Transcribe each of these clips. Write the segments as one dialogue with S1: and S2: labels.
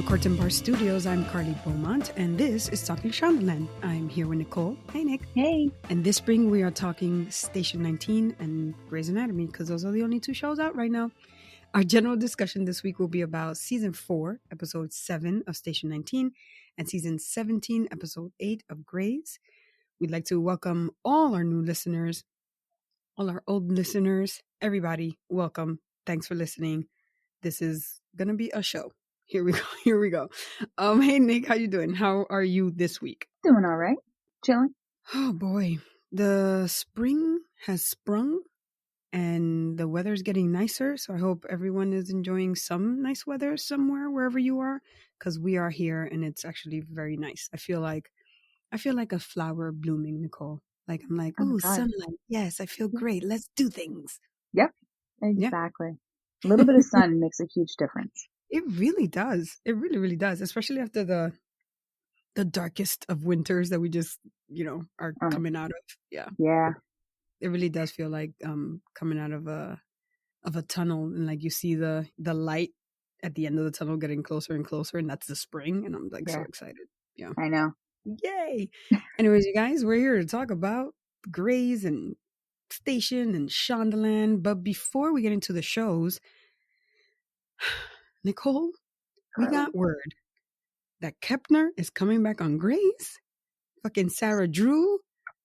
S1: the Court and Bar Studios, I'm Carly Beaumont, and this is Talking Shondaland. I'm here with Nicole. Hey, Nick.
S2: Hey.
S1: And this spring, we are talking Station 19 and Grey's Anatomy, because those are the only two shows out right now. Our general discussion this week will be about Season 4, Episode 7 of Station 19, and Season 17, Episode 8 of Grey's. We'd like to welcome all our new listeners, all our old listeners, everybody, welcome. Thanks for listening. This is going to be a show. Here we go. Hey, Nick, how you doing? How are you this week?
S2: Doing all right. Chilling.
S1: Oh, boy. The spring has sprung and the weather's getting nicer. So I hope everyone is enjoying some nice weather somewhere, wherever you are, because we are here and it's actually very nice. I feel like a flower blooming, Nicole. Like, I'm like, ooh, sunlight. Yes, I feel great. Let's do things.
S2: Yep, exactly. A little bit of sun makes a huge difference.
S1: It really does. It really, really does. Especially after the darkest of winters that we just, are coming out of. Yeah.
S2: Yeah.
S1: It really does feel like coming out of a tunnel, and like you see the light at the end of the tunnel getting closer and closer, and that's the spring, and I'm like so excited. Yeah.
S2: I know.
S1: Yay. Anyways, you guys, we're here to talk about Grey's and Station and Shondaland. But before we get into the shows, Nicole, we got word that Kepner is coming back on Grey's. Fucking Sarah Drew.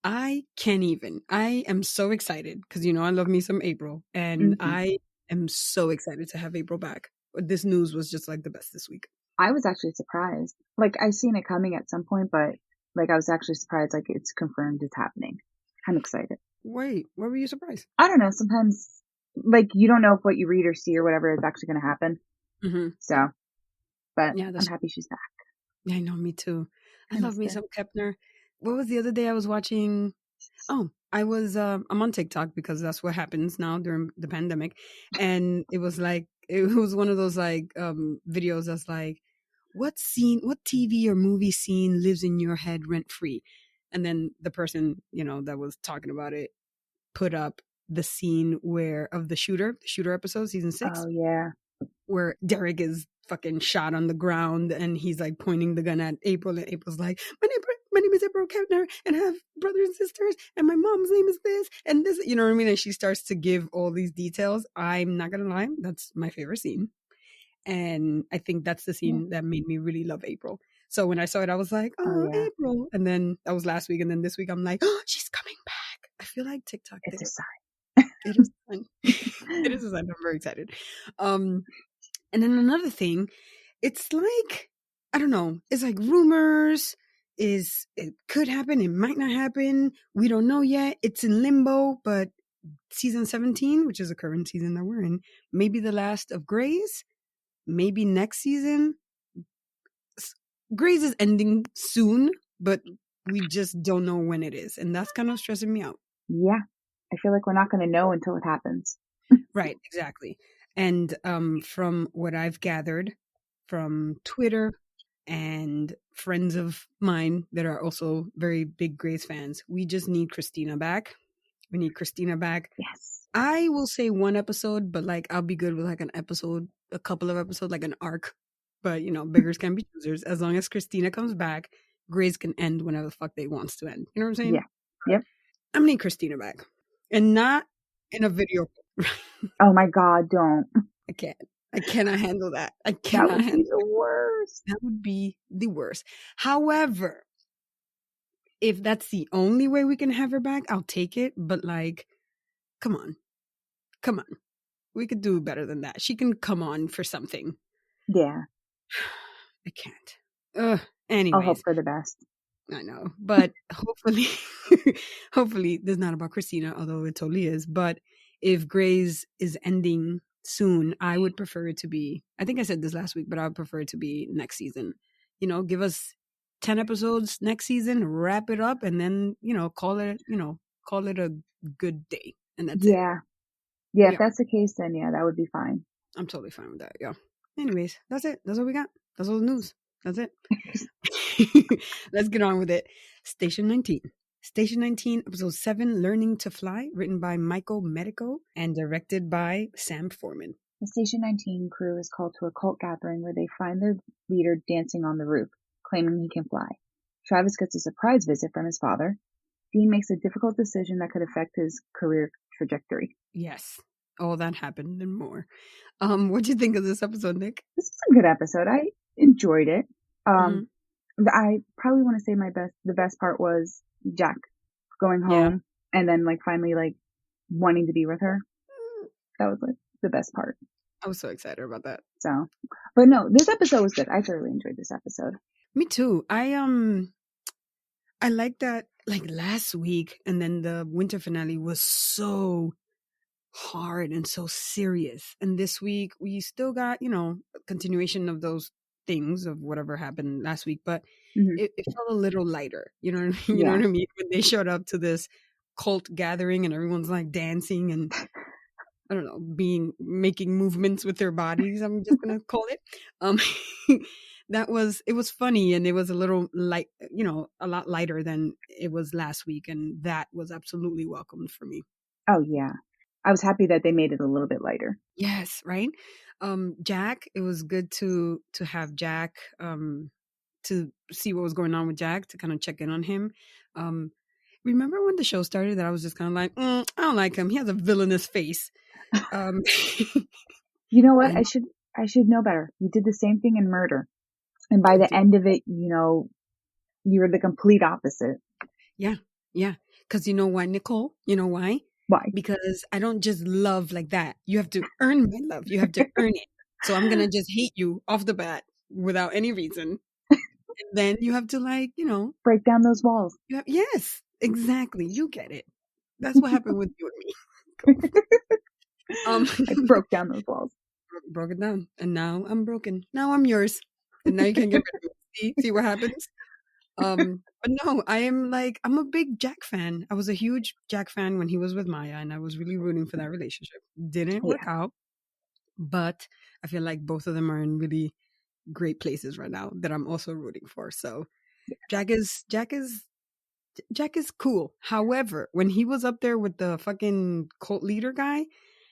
S1: I can't even. I am so excited because, I love me some April. And I am so excited to have April back. This news was just like the best this week.
S2: I was actually surprised. Like, I seen it coming at some point, but like I was actually surprised. Like, it's confirmed it's happening. I'm excited.
S1: Wait, why were you surprised?
S2: I don't know. Sometimes, like, you don't know if what you read or see or whatever is actually going to happen. Mm-hmm. So, but yeah, I'm happy she's back.
S1: Yeah, I know, me too. I love me some Kepner. What was the other day I was watching? Oh, I'm on TikTok because that's what happens now during the pandemic. And it was one of those like videos that's like, what TV or movie scene lives in your head rent free? And then the person, that was talking about it put up the scene of the shooter episode, season 6.
S2: Oh, yeah.
S1: Where Derek is fucking shot on the ground and he's like pointing the gun at April, and April's like, my name is April Kepner and I have brothers and sisters and my mom's name is this and this, you know what I mean? And she starts to give all these details. I'm not gonna lie, that's my favorite scene. And I think that's the scene that made me really love April. So when I saw it, I was like, oh yeah. April. And then that was last week. And then this week I'm like, oh, she's coming back. I feel like TikTok
S2: did
S1: it.
S2: A sign.
S1: It is a sign. It is a sign. I'm very excited. And then another thing, it's like, I don't know, it's like rumors. It could happen, it might not happen. We don't know yet. It's in limbo, but season 17, which is the current season that we're in, maybe the last of Grey's, maybe next season. Grey's is ending soon, but we just don't know when it is. And that's kind of stressing me out.
S2: Yeah. I feel like we're not going to know until it happens.
S1: Right, exactly. And from what I've gathered from Twitter and friends of mine that are also very big Grey's fans, we just need Christina back. We need Christina back.
S2: Yes.
S1: I will say one episode, but like I'll be good with like an episode, a couple of episodes, like an arc. But, beggars can be choosers. As long as Christina comes back, Grey's can end whenever the fuck they wants to end. You know what I'm saying?
S2: Yeah. Yep.
S1: I'm gonna need Christina back. And not in a video.
S2: Oh my God, don't.
S1: I can't. I cannot handle that. I cannot handle
S2: the worst.
S1: That would be the worst. However, if that's the only way we can have her back, I'll take it. But like, come on. We could do better than that. She can come on for something.
S2: Yeah.
S1: I can't. Anyways.
S2: I'll hope for the best.
S1: I know. But hopefully this is not about Christina, although it totally is. But if Grey's is ending soon, I would prefer it to be, I think I said this last week, but I would prefer it to be next season. Give us 10 episodes next season, wrap it up, and then, call it a good day. And that's it.
S2: Yeah, if that's the case, then yeah, that would be fine.
S1: I'm totally fine with that, yeah. Anyways, that's it. That's all we got. That's all the news. That's it. Let's get on with it. Station 19. Station 19, episode 7, Learning to Fly, written by Michael Medico and directed by Sam Foreman.
S2: The Station 19 crew is called to a cult gathering where they find their leader dancing on the roof, claiming he can fly. Travis gets a surprise visit from his father. Dean makes a difficult decision that could affect his career trajectory.
S1: Yes. All that happened and more. What'd you think of this episode, Nick?
S2: This was a good episode. I enjoyed it.
S1: Hmm.
S2: I probably want to say the best part was Jack going
S1: Yeah.
S2: home and then like finally like wanting to be with her. That was like the best part.
S1: I was so excited about that.
S2: So, but no, this episode was good. I thoroughly enjoyed this episode.
S1: Me too. I like that, like last week and then the winter finale was so hard and so serious. And this week we still got, a continuation of those things of whatever happened last week, but
S2: Hmm.
S1: it felt a little lighter. You know what, you know
S2: Yeah.
S1: what I mean? When they showed up to this cult gathering and everyone's like dancing and I don't know, making movements with their bodies, I'm just gonna call it. Um it was funny and it was a little light, a lot lighter than it was last week, and that was absolutely welcomed for me.
S2: Oh yeah. I was happy that they made it a little bit lighter.
S1: Yes, right. Jack, it was good to have Jack, to see what was going on with Jack, to kind of check in on him. Um, remember when the show started that I was just kind of like, I don't like him. He has a villainous face. Um,
S2: You know what?
S1: and
S2: I should know better. You did the same thing in Murder. And by
S1: I
S2: the
S1: did,
S2: end of it, you're the complete opposite.
S1: yeah, yeah. Because you know why, Nicole? You know why?
S2: Why?
S1: Because I don't just love like that. You have to earn my love. You have to earn it. So I'm gonna just hate you off the bat without any reason. And then you have to, like,
S2: Break down those walls.
S1: yes, exactly. You get it. That's what happened with you and me. Come on.
S2: I broke down those walls.
S1: Broke it down, and now I'm broken. Now I'm yours, and now you can get rid of me. See what happens. But no, I'm a big Jack fan. I was a huge Jack fan when he was with Maya, and I was really rooting for that relationship. Didn't work
S2: Yeah.
S1: out, but I feel like both of them are in really great places right now that I'm also rooting for. So Jack is cool. However, when he was up there with the fucking cult leader guy,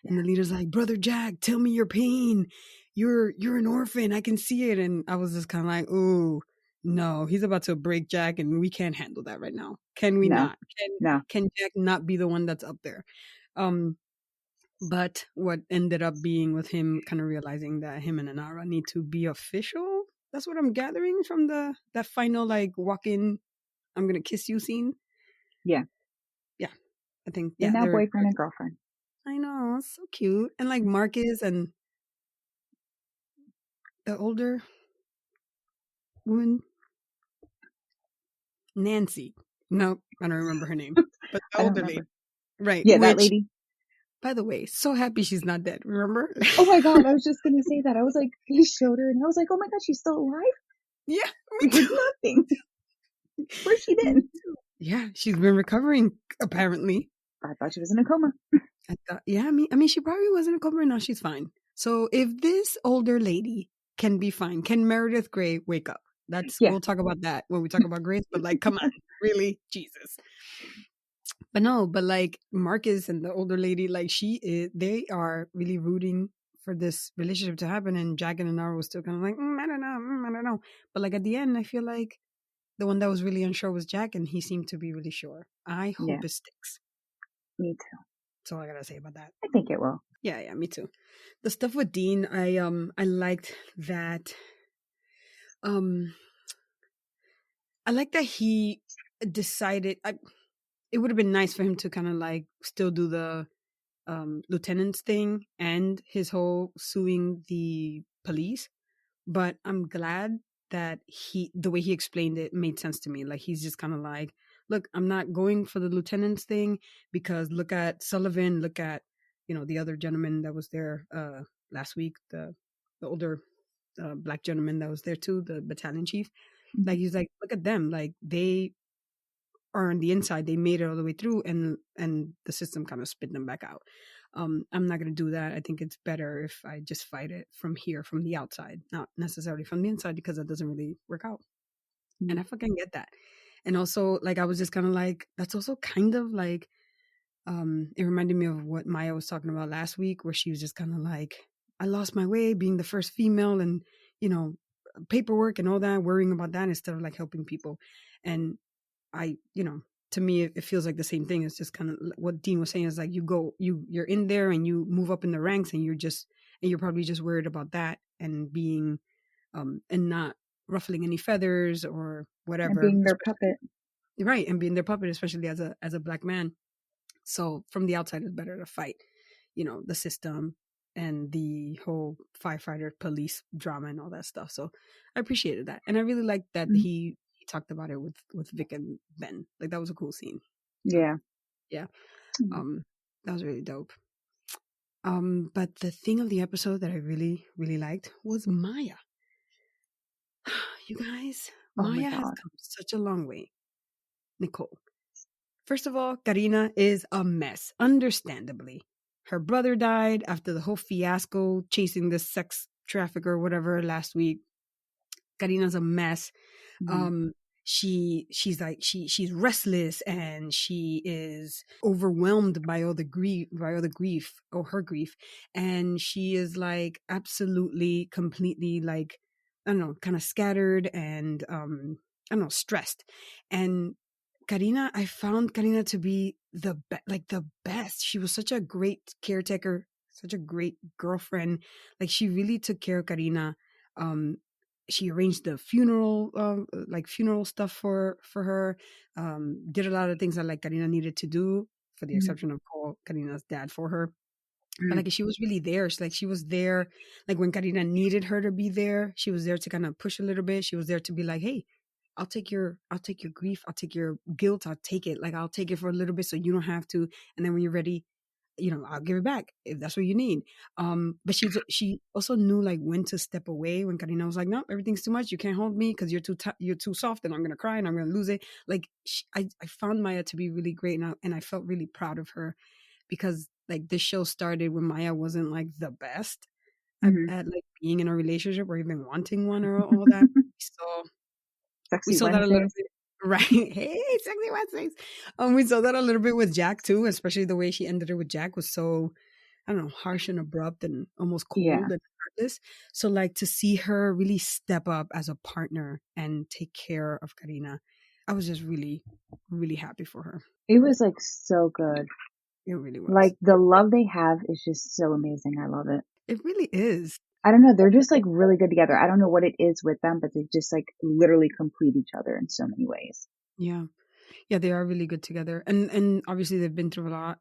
S1: and the leader's like, "Brother Jack, tell me your pain. You're an orphan. I can see it." And I was just kind of like, "Ooh, no, he's about to break Jack, and we can't handle that right now. Can we
S2: No.
S1: not?
S2: No.
S1: Can Jack not be the one that's up there?" Um, but what ended up being with him kind of realizing that him and Anara need to be official. That's what I'm gathering from that final like walk in, I'm gonna kiss you scene.
S2: Yeah.
S1: Yeah, I think,
S2: They're
S1: yeah,
S2: now
S1: they're.
S2: boyfriend and girlfriend.
S1: I know, it's so cute, and like Marcus and the older woman, Nancy. No, I don't remember her name, but the
S2: I don't
S1: older lady,
S2: remember.
S1: right?
S2: Yeah, that
S1: Which,
S2: lady.
S1: by the way, so happy she's not dead. Remember?
S2: Oh my god, I was just gonna say that. I was like, he showed her and I was like, oh my god, she's still alive?
S1: Yeah, me
S2: We heard
S1: too.
S2: nothing. Where's she
S1: Me
S2: been?
S1: too. Yeah, she's been recovering apparently.
S2: I thought she was in a coma.
S1: I thought, yeah, I mean, she probably wasn't a coma, and now she's fine. So if this older lady can be fine, can Meredith Grey wake up?
S2: Yeah.
S1: We'll talk about that when we talk about Grace. But like, come on, really, Jesus. But no, but like Marcus and the older lady, like they are really rooting for this relationship to happen, and Jack and Anara was still kind of like, I don't know, I don't know. But like at the end, I feel like the one that was really unsure was Jack, and he seemed to be really sure. I
S2: Yeah.
S1: hope it sticks.
S2: Me too.
S1: That's all I gotta say about that.
S2: I think it will.
S1: Yeah, me too. The stuff with Dean, I liked that. Um, I like that he decided. It would have been nice for him to kind of like still do the lieutenant's thing and his whole suing the police, but I'm glad that the way he explained it made sense to me. Like he's just kind of like, look, I'm not going for the lieutenant's thing because look at Sullivan, look at the other gentleman that was there last week, the older black gentleman that was there too, the battalion chief.
S2: Mhm.
S1: Like he's like, look at them, like they are on the inside, they made it all the way through, and the system kind of spit them back out. I'm not going to do that. I think it's better if I just fight it from here, from the outside, not necessarily from the inside, because that doesn't really work out. And I fucking get that. And also, like, I was just kind of like, that's also kind of like, it reminded me of what Maya was talking about last week, where she was just kind of like, I lost my way being the first female and, you know, paperwork and all that, worrying about that instead of like helping people. And I, you know, to me, it feels like the same thing. It's just kind of what Dean was saying is like you're in there and you move up in the ranks and you're probably just worried about that and being, and not ruffling any feathers or
S2: And
S1: whatever,
S2: being their
S1: especially,
S2: puppet.
S1: right. And being their puppet, especially as a black man. So from the outside, it's better to fight, you know, the system and the whole firefighter police drama and all that stuff. So I appreciated that, and I really liked that
S2: Mhm.
S1: he talked about it with Vic and Ben. Like that was a cool scene. So
S2: Yeah.
S1: yeah,
S2: Mhm.
S1: um, that was really dope. But the thing of the episode that I really really liked was Maya. You guys,
S2: Oh my
S1: Maya has
S2: God.
S1: come such a long way. Nicole. First of all, Karina is a mess, understandably. Her brother died after the whole fiasco chasing this sex trafficker or whatever last week. Karina's a mess.
S2: Mhm.
S1: Um, she's like she's restless and she is overwhelmed by all the grief or her grief, and she is like absolutely completely like I don't know, kind of scattered and I don't know, stressed. And Karina, I found Karina to be like the best. She was such a great caretaker, such a great girlfriend. Like she really took care of Karina. Um, she arranged the funeral, like funeral stuff for her. Did a lot of things that like Karina needed to do, for the
S2: Mhm.
S1: exception of call Karina's dad for her. But
S2: Mhm.
S1: like she was really there. She was there, like when Karina needed her to be there. She was there to kind of push a little bit. She was there to be like, "Hey, I'll take your grief, I'll take your guilt, I'll take it. Like I'll take it for a little bit so you don't have to. And then when you're ready, you know, I'll give it back if that's what you need." But she also knew like when to step away when Karina was like, "No, everything's too much. You can't hold me because you're too soft, and I'm gonna cry and I'm gonna lose it." Like I found Maya to be really great, and I felt really proud of her because like this show started when Maya wasn't like the best
S2: Mhm.
S1: at like being in a relationship or even wanting one or all that. So we
S2: Sexy
S1: saw that a little
S2: Wednesdays.
S1: bit, right? Hey, sexy Wednesdays. We saw that a little bit with Jack too, especially the way she ended it with Jack was so, I don't know, harsh and abrupt and almost
S2: Yeah.
S1: cold and heartless. So like to see her really step up as a partner and take care of Karina, I was just really, really happy for her.
S2: It was like so good.
S1: It really was.
S2: Like the love they have is just so amazing. I love it.
S1: It really is.
S2: I don't know. They're just like really good together. I don't know what it is with them, but they just like literally complete each other in so many ways.
S1: Yeah. Yeah, they are really good together. And obviously they've been through a lot.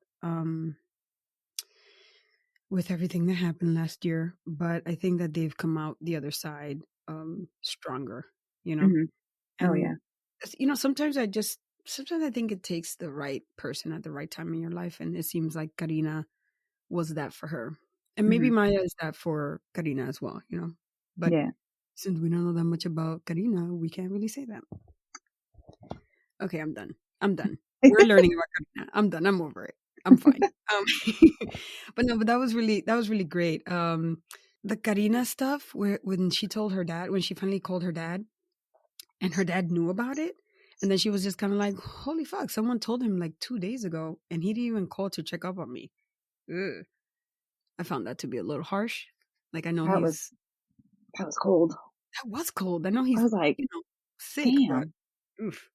S1: With everything that happened last year, but I think that they've come out the other side stronger, you know?
S2: Hmm. Oh
S1: And
S2: yeah.
S1: you know, sometimes I think it takes the right person at the right time in your life, and it seems like Karina was that for her. And maybe
S2: Hmm.
S1: Maya is that for Karina as well, you know. But
S2: Yeah.
S1: since we don't know that much about Karina, we can't really say that. Okay, I'm done. I'm done. We're learning about Karina. I'm done. I'm over it. I'm fine. Um, but no, but that was really great. The Karina stuff where when she told her dad, when she finally called her dad, and her dad knew about it, and then she was just kind of like, "Holy fuck!" Someone told him like 2 days ago, and he didn't even call to check up on me. Ugh. I found that to be a little harsh. Like I know
S2: That was
S1: he's
S2: that was cold.
S1: that was cold. I know
S2: I
S1: he's
S2: was like,
S1: you know sick, but
S2: damn.
S1: oof,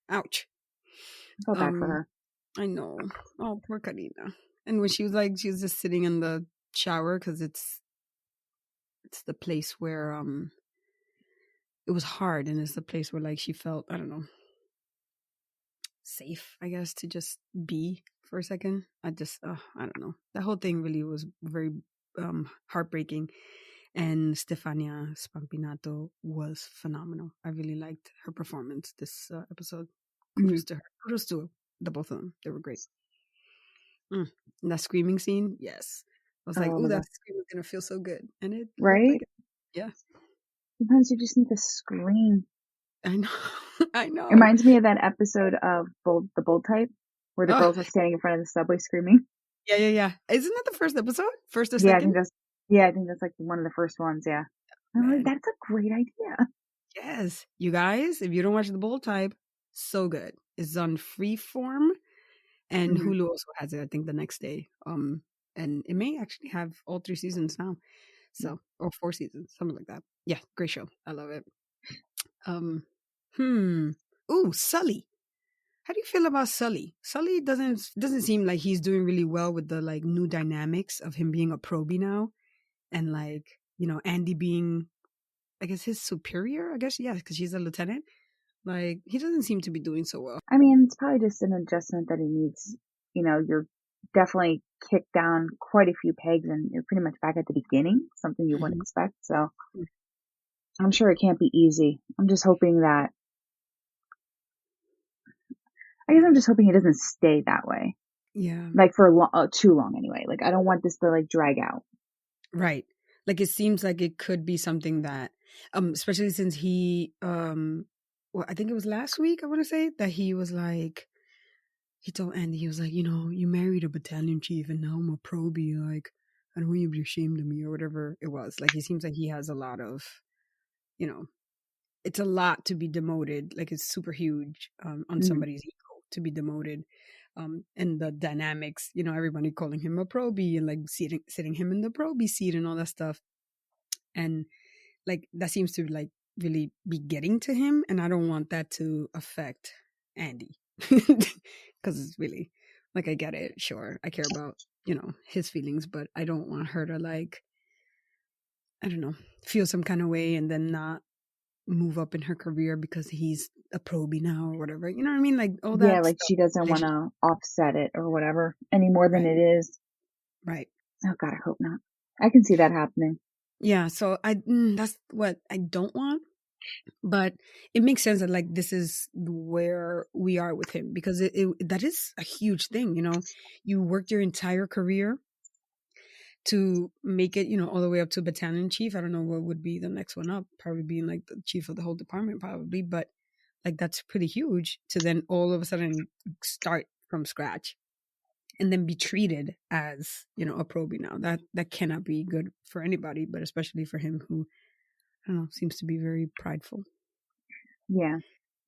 S1: ouch.
S2: I felt bad for
S1: Um,
S2: her.
S1: I know. Oh, poor Karina. And when she was just sitting in the shower because it's the place where it was hard, and it's the place where like she felt I don't know safe, I guess, to just be for a second. I don't know. That whole thing really was very heartbreaking. And Stefania Spampinato was phenomenal. I really liked her performance this episode.
S2: Hmm.
S1: Kudos to her. Kudos to the both of them. They were great. Mm. And that screaming scene, yes. I was like,
S2: Oh
S1: "Ooh,
S2: my
S1: that
S2: god.
S1: scream is gonna feel so good," and it looked
S2: Right?
S1: like it. Yeah,
S2: Sometimes you just need to scream.
S1: I know, I
S2: It
S1: know.
S2: reminds me of that episode of the Bold Type where the
S1: Oh,
S2: girls are standing in front of the subway screaming.
S1: yeah, yeah, yeah. Isn't that the first episode? First or
S2: Yeah, I
S1: second?
S2: think that's yeah, I think that's like one of the first ones, yeah. I'm like,
S1: Man,
S2: that's a great idea.
S1: yes. You guys, if you don't watch the Bold Type, so good. It's on Freeform, and
S2: Hmm.
S1: Hulu also has it. I think the next day. and it may actually have all 3 seasons now.
S2: Yeah.
S1: So, or 4 seasons, something like that. Yeah, great show. I love it. Um, hmm. Ooh, Sully. How do you feel about Sully? Sully doesn't seem like he's doing really well with the like new dynamics of him being a probie now, and like Andy being, I guess, his superior. I guess yeah, because she's a lieutenant. Like he doesn't seem to be doing so well.
S2: I mean, it's probably just an adjustment that he needs. You're definitely kicked down quite a few pegs and you're pretty much back at the beginning, something you wouldn't
S1: Mhm.
S2: expect. So I'm sure it can't be easy. I guess I'm just hoping it doesn't stay that way.
S1: Yeah,
S2: Like for too long anyway. Like I don't want this to like drag out.
S1: right. Like it seems like it could be something that, especially since he, well, I think it was last week. I want to say that he was like, he told Andy, he was like, you married a battalion chief, and now I'm a probie. Like, I don't want you to be ashamed of me or whatever it was. Like, he seems like he has a lot of, you know, it's a lot to be demoted. Like, it's super huge on
S2: Mm,
S1: somebody's ego to be demoted. And the dynamics, everybody calling him a probie and like sitting him in the probie seat and all that stuff. And like that seems to like really be getting to him, and I don't want that to affect Andy because it's really like, I get it, sure, I care about his feelings, but I don't want her to like, I don't know, feel some kind of way and then not move up in her career because he's a probie now or whatever, you know what I mean, like all
S2: yeah,
S1: that
S2: like
S1: stuff.
S2: she doesn't want
S1: Relationship.
S2: to offset it or whatever any more than
S1: Right,
S2: it is.
S1: right.
S2: Oh God, I hope not. I can see that happening.
S1: Yeah, so that's what I don't want. But it makes sense that like this is where we are with him, because that is a huge thing. You worked your entire career to make it, all the way up to battalion chief. I don't know what would be the next one up, probably being like the chief of the whole department, probably. But like that's pretty huge to then all of a sudden start from scratch and then be treated as a probie now. That cannot be good for anybody, but especially for him, who I don't know, seems to be very prideful.
S2: Yeah.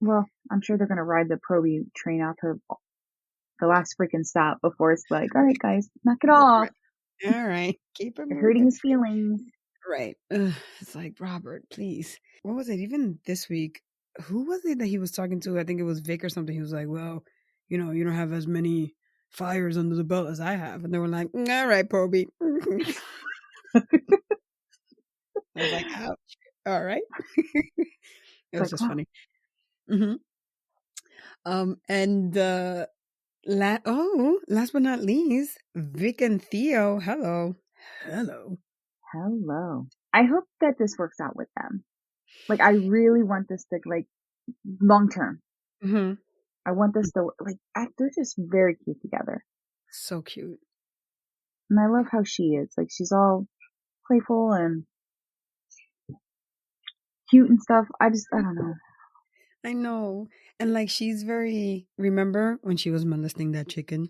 S2: Well, I'm sure they're gonna ride the probie train out to the last freaking stop before it's like, all right, guys, knock it off.
S1: All right, keep it
S2: You're hurting
S1: moving.
S2: his feelings.
S1: Right. Ugh, it's like, Robert, please. What was it? Even this week, who was it that he was talking to? I think it was Vic or something. He was like, well, you don't have as many fires under the belt as I have. And they were like, all right, Poby. I was like, ouch. All right. It
S2: It's
S1: was
S2: like,
S1: just
S2: wow,
S1: funny. hmm And last but not least, Vic and Theo. Hello. Hello.
S2: hello. I hope that this works out with them. Like, I really want this to like long term.
S1: hmm
S2: I want this to like they're just very cute together,
S1: So cute.
S2: and I love how she is. Like, she's all playful and cute and stuff. I don't know.
S1: I know. And like she's very, remember when she was molesting that chicken?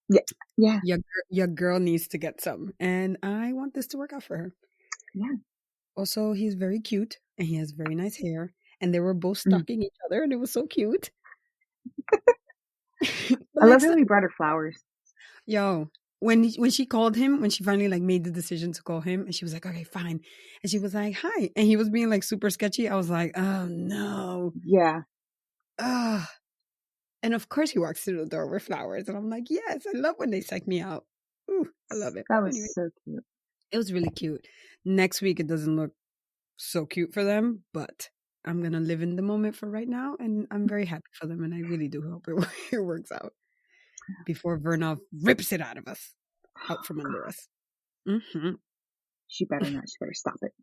S2: Yeah, yeah,
S1: Your girl needs to get some. And I want this to work out for her.
S2: yeah.
S1: Also, he's very cute and he has very nice hair. And they were both
S2: Mm.
S1: stalking each other and it was so cute. But
S2: I
S1: like
S2: love how he brought her flowers.
S1: yo, when she called him, when she finally like made the decision to call him, and she was like, okay, fine. And she was like, hi. And he was being like super sketchy. I was like, oh no.
S2: Yeah,
S1: Ugh. And of course, he walks through the door with flowers, and I'm like, yes, I love when they psych me out. Ooh, I love it.
S2: that was
S1: Anyway,
S2: so cute.
S1: it was really cute. Next week, it doesn't look so cute for them, but I'm gonna live in the moment for right now, and I'm very happy for them, and I really do hope it, it works out before Vernov rips it out of us, out from under us. hmm
S2: She better not. She better stop it.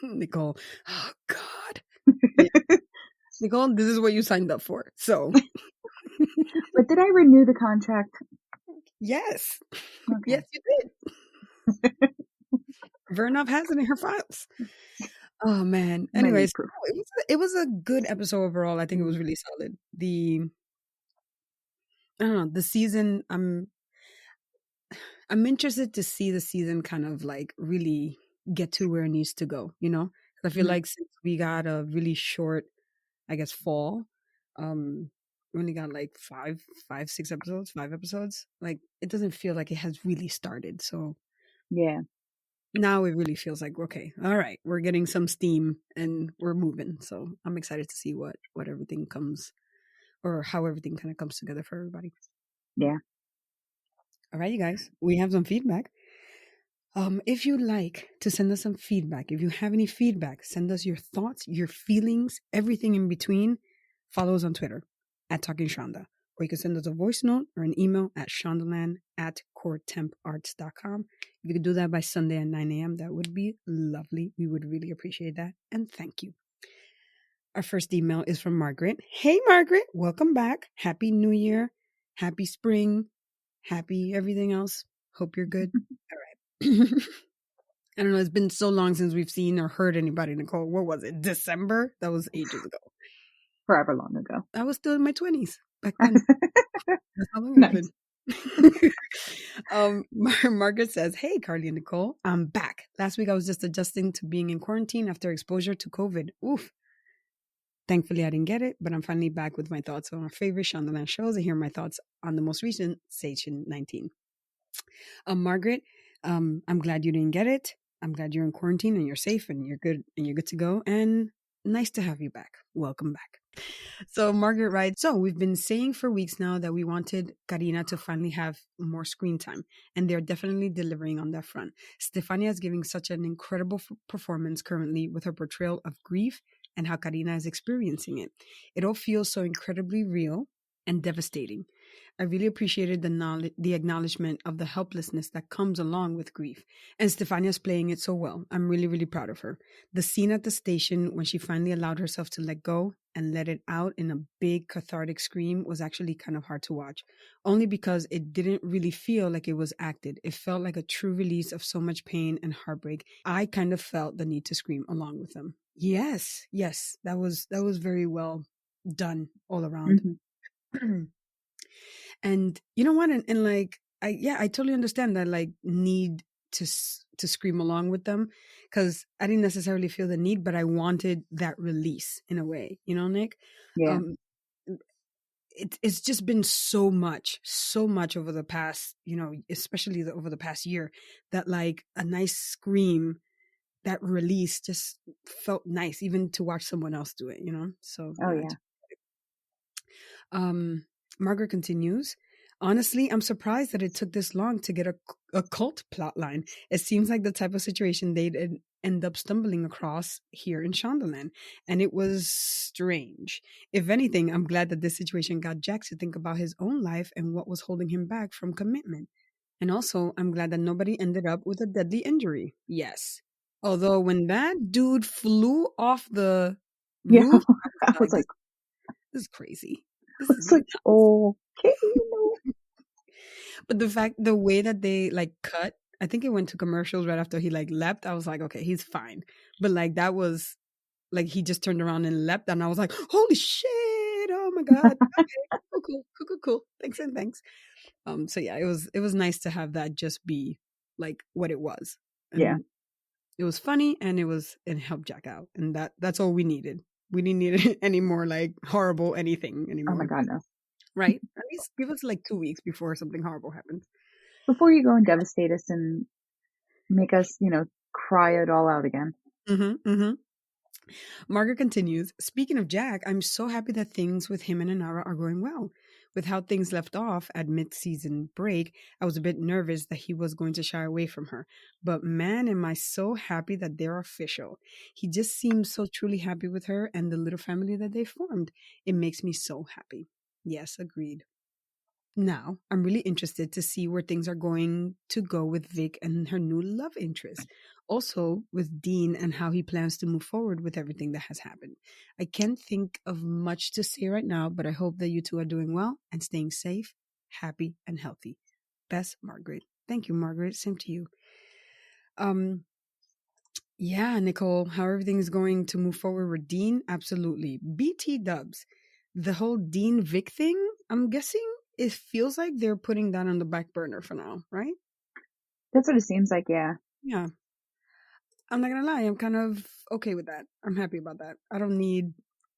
S1: Nicole, oh God, yeah, Nicole, this is what you signed up for. So
S2: But did I renew the contract?
S1: yes, yes,
S2: Okay.
S1: you did. Vernov has it in her files. Oh man.
S2: I might
S1: Anyways,
S2: need proof.
S1: it was a good episode overall. I think it was
S2: Mm.
S1: really solid. I don't know, the season. I'm interested to see the season kind of like really get to where it needs to go. 'Cause I feel
S2: Mhm.
S1: like since we got a really short, I guess, fall, um, We only got like six episodes, 5 episodes. Like it doesn't feel like it has really started. So
S2: Yeah.
S1: now it really feels like okay, all right, we're getting some steam and we're moving. So I'm excited to see what everything comes or how everything kind of comes together for everybody.
S2: Yeah.
S1: All right, you guys, we have some feedback. If you'd like to send us some feedback, if you have any feedback, send us your thoughts, your feelings, everything in between. Follow us on Twitter at Talking Shonda, or you can send us a voice note or an email at shondaland@coretemparts.com. If you could do that by Sunday at 9 a.m., that would be lovely. We would really appreciate that. And thank you. Our first email is from Margaret. Hey, Margaret, welcome back. Happy New Year. Happy spring. Happy everything else. Hope you're good. All right. I don't know. It's been so long since we've seen or heard anybody, Nicole. What was it? December? That was ages ago.
S2: Forever long ago.
S1: I was still in my 20s back then. That's how long it's
S2: Nice.
S1: been. Margaret says, hey, Carly and Nicole, I'm back. Last week I was just adjusting to being in quarantine after exposure to COVID. Oof. Thankfully, I didn't get it, but I'm finally back with my thoughts on our favorite Shondaland shows and hear my thoughts on the most recent Station 19. Margaret, I'm glad you didn't get it. I'm glad you're in quarantine and you're safe and you're good to go. And nice to have you back. Welcome back. So Margaret writes, so we've been saying for weeks now that we wanted Karina to finally have more screen time, and they're definitely delivering on that front. Stefania is giving such an incredible performance currently with her portrayal of grief and how Karina is experiencing it. It all feels so incredibly real and devastating. I really appreciated the acknowledgement of the helplessness that comes along with grief. And Stefania's playing it so well. I'm really, really proud of her. The scene at the station when she finally allowed herself to let go and let it out in a big cathartic scream was actually kind of hard to watch, only because it didn't really feel like it was acted. It felt like a true release of so much pain and heartbreak. I kind of felt the need to scream along with them. Yes, yes, that was very well done all around.
S2: Mm-hmm.
S1: And you know what? And like, I totally understand that like need to scream along with them because I didn't necessarily feel the need, but I wanted that release in a way, you know, Nick.
S2: Yeah.
S1: Um, it's just been so much over the past, you know, especially over the past year, that like a nice scream, that release just felt nice, even to watch someone else do it, you know. So
S2: Oh,
S1: yeah,
S2: yeah.
S1: Margaret continues. Honestly, I'm surprised that it took this long to get a cult plotline. It seems like the type of situation they'd end up stumbling across here in Shondaland. And it was strange. If anything, I'm glad that this situation got Jack to think about his own life and what was holding him back from commitment. And also, I'm glad that nobody ended up with a deadly injury. Yes. Although when that dude flew off the
S2: Yeah.
S1: roof, I was
S2: I was
S1: like,
S2: like,
S1: this is crazy.
S2: I
S1: This is
S2: was like,
S1: nuts.
S2: okay, no.
S1: But the way that they like cut, I think it went to commercials right after he like leapt. I was like, okay, he's fine. But like that was like he just turned around and leapt, and I was like, holy shit! Oh my god! Okay, cool. Thanks and thanks. So yeah, it was nice to have that just be like what it was,
S2: Yeah.
S1: and it was funny, and it helped Jack out, and that's all we needed. We didn't need any more like horrible anything
S2: Oh my
S1: anymore,
S2: God, no.
S1: right? At least give us like 2 weeks before something horrible happens.
S2: Before you go and devastate us and make us, cry it all out again.
S1: Mm-hmm. Margaret continues, speaking of Jack, I'm so happy that things with him and Anara are going well. With how things left off at mid-season break, I was a bit nervous that he was going to shy away from her. But man, am I so happy that they're official. He just seems so truly happy with her and the little family that they formed. It makes me so happy. Yes, agreed. Now, I'm really interested to see where things are going to go with Vic and her new love interest. Also, with Dean and how he plans to move forward with everything that has happened. I can't think of much to say right now, but I hope that you two are doing well and staying safe, happy, and healthy. Best, Margaret. Thank you, Margaret. Same to you. Um, yeah, Nicole, how everything is going to move forward with Dean? Absolutely. BT dubs. The whole Dean Vic thing, I'm guessing it feels like they're putting that on the back burner for now, right?
S2: That's what it seems like, yeah.
S1: Yeah. I'm not gonna lie, I'm kind of okay with that. I'm happy about that. I don't need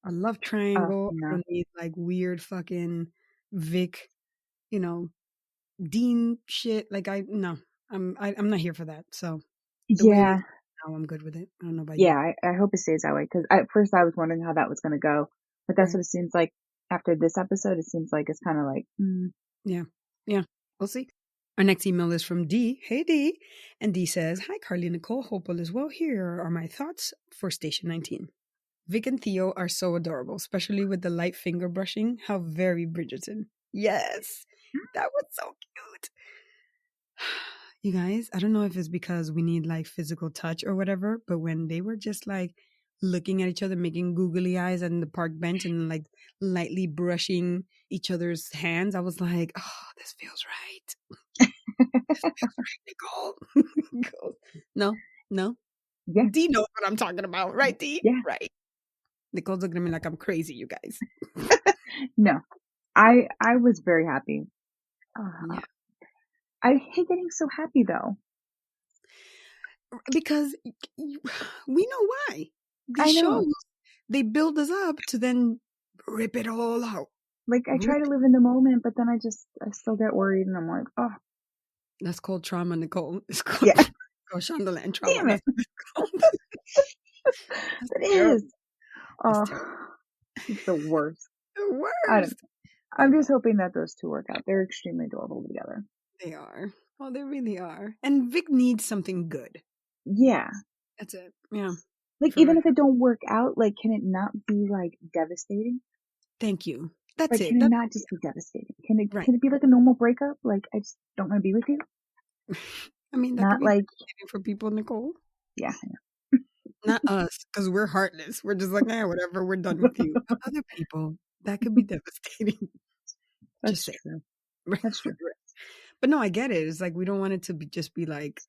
S1: a love
S2: Oh,
S1: triangle. I
S2: no.
S1: don't need like weird fucking Vic, you know, Dean shit. Like I'm not here for that. So the way it is
S2: Yeah.
S1: now, I'm good with it. I don't know about
S2: Yeah,
S1: you.
S2: I hope it stays that way, because at first I was wondering how that was gonna go, but that's
S1: Right.
S2: what it seems like after this episode. It seems like it's kinda like,
S1: Yeah. Yeah. We'll see. Our next email is from D. Hey D. And D says, "Hi Carly and Nicole. Hope all is well. Here are my thoughts for Station 19. Vic and Theo are so adorable, especially with the light finger brushing. How very Bridgerton. Yes. That was so cute. You guys, I don't know if it's because we need like physical touch or whatever, but when they were just like looking at each other, making googly eyes on the park bench and like lightly brushing each other's hands, I was like, oh, this feels right. This feels right, Nicole. Nicole. No, no.
S2: yeah,
S1: D knows what I'm talking about, right, D?
S2: yeah.
S1: Right. Nicole's looking at me like I'm crazy, you guys.
S2: No, I was very happy.
S1: Yeah.
S2: I hate getting so happy though.
S1: Because we know why.
S2: I
S1: These shows,
S2: know.
S1: they build us up to then rip it all out.
S2: Like, I try
S1: Rip
S2: to
S1: it.
S2: live in the moment, but then I still get worried, and I'm like, "Oh,
S1: That's called trauma, Nicole. It's called,
S2: yeah,
S1: called Shondaland trauma.
S2: damn it."
S1: That's what it's called. That's
S2: It
S1: terrible.
S2: is.
S1: That's
S2: Oh,
S1: terrible.
S2: it's the worst.
S1: The
S2: I don't
S1: worst. I
S2: I'm
S1: know.
S2: just hoping that those two work out. They're extremely adorable together.
S1: They are. Oh, they really are. And Vic needs something good.
S2: Yeah.
S1: That's it. Yeah.
S2: Like,
S1: For
S2: even
S1: real.
S2: if it don't work out, like, can it not be, like, devastating?
S1: Thank you. That's
S2: Like,
S1: it.
S2: can it
S1: That's
S2: not just be devastating? Can it
S1: right.
S2: can it be like a normal breakup? Like, I just don't wanna be with you?
S1: I mean, that could
S2: Not
S1: be
S2: like,
S1: devastating for people, Nicole.
S2: yeah,
S1: Not us, because we're heartless. We're just like, "Eh, whatever, we're done with you." But other people, that could be devastating.
S2: that's
S1: Just say.
S2: true.
S1: Right.
S2: That's true.
S1: But no, I get it. It's like we don't want it to be just be like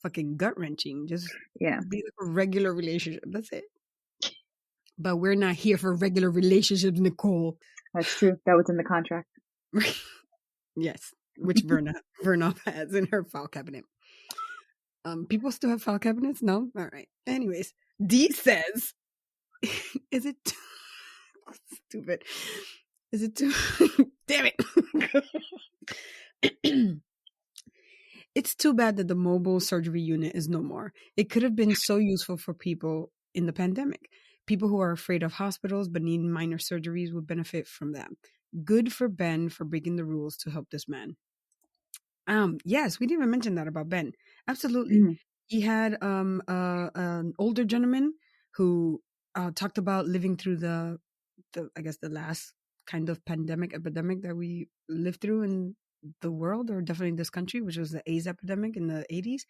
S1: fucking gut wrenching. Just
S2: Yeah,
S1: be like a regular relationship. That's it. But we're not here for regular relationships, Nicole.
S2: that's true. That was in the contract.
S1: Yes, which Verna has in her file cabinet. People still have file cabinets? No? All right. Anyways, D says, is it too stupid? Is it too damn it? It's too bad that the mobile surgery unit is no more. It could have been so useful for people in the pandemic. People who are afraid of hospitals but need minor surgeries would benefit from that. Good for Ben for breaking the rules to help this man. Yes, we didn't even mention that about Ben. Absolutely.
S2: Mhm.
S1: He had an older gentleman who talked about living through the I guess the last kind of pandemic epidemic that we lived through in the world, or definitely in this country, which was the AIDS epidemic in the 80s.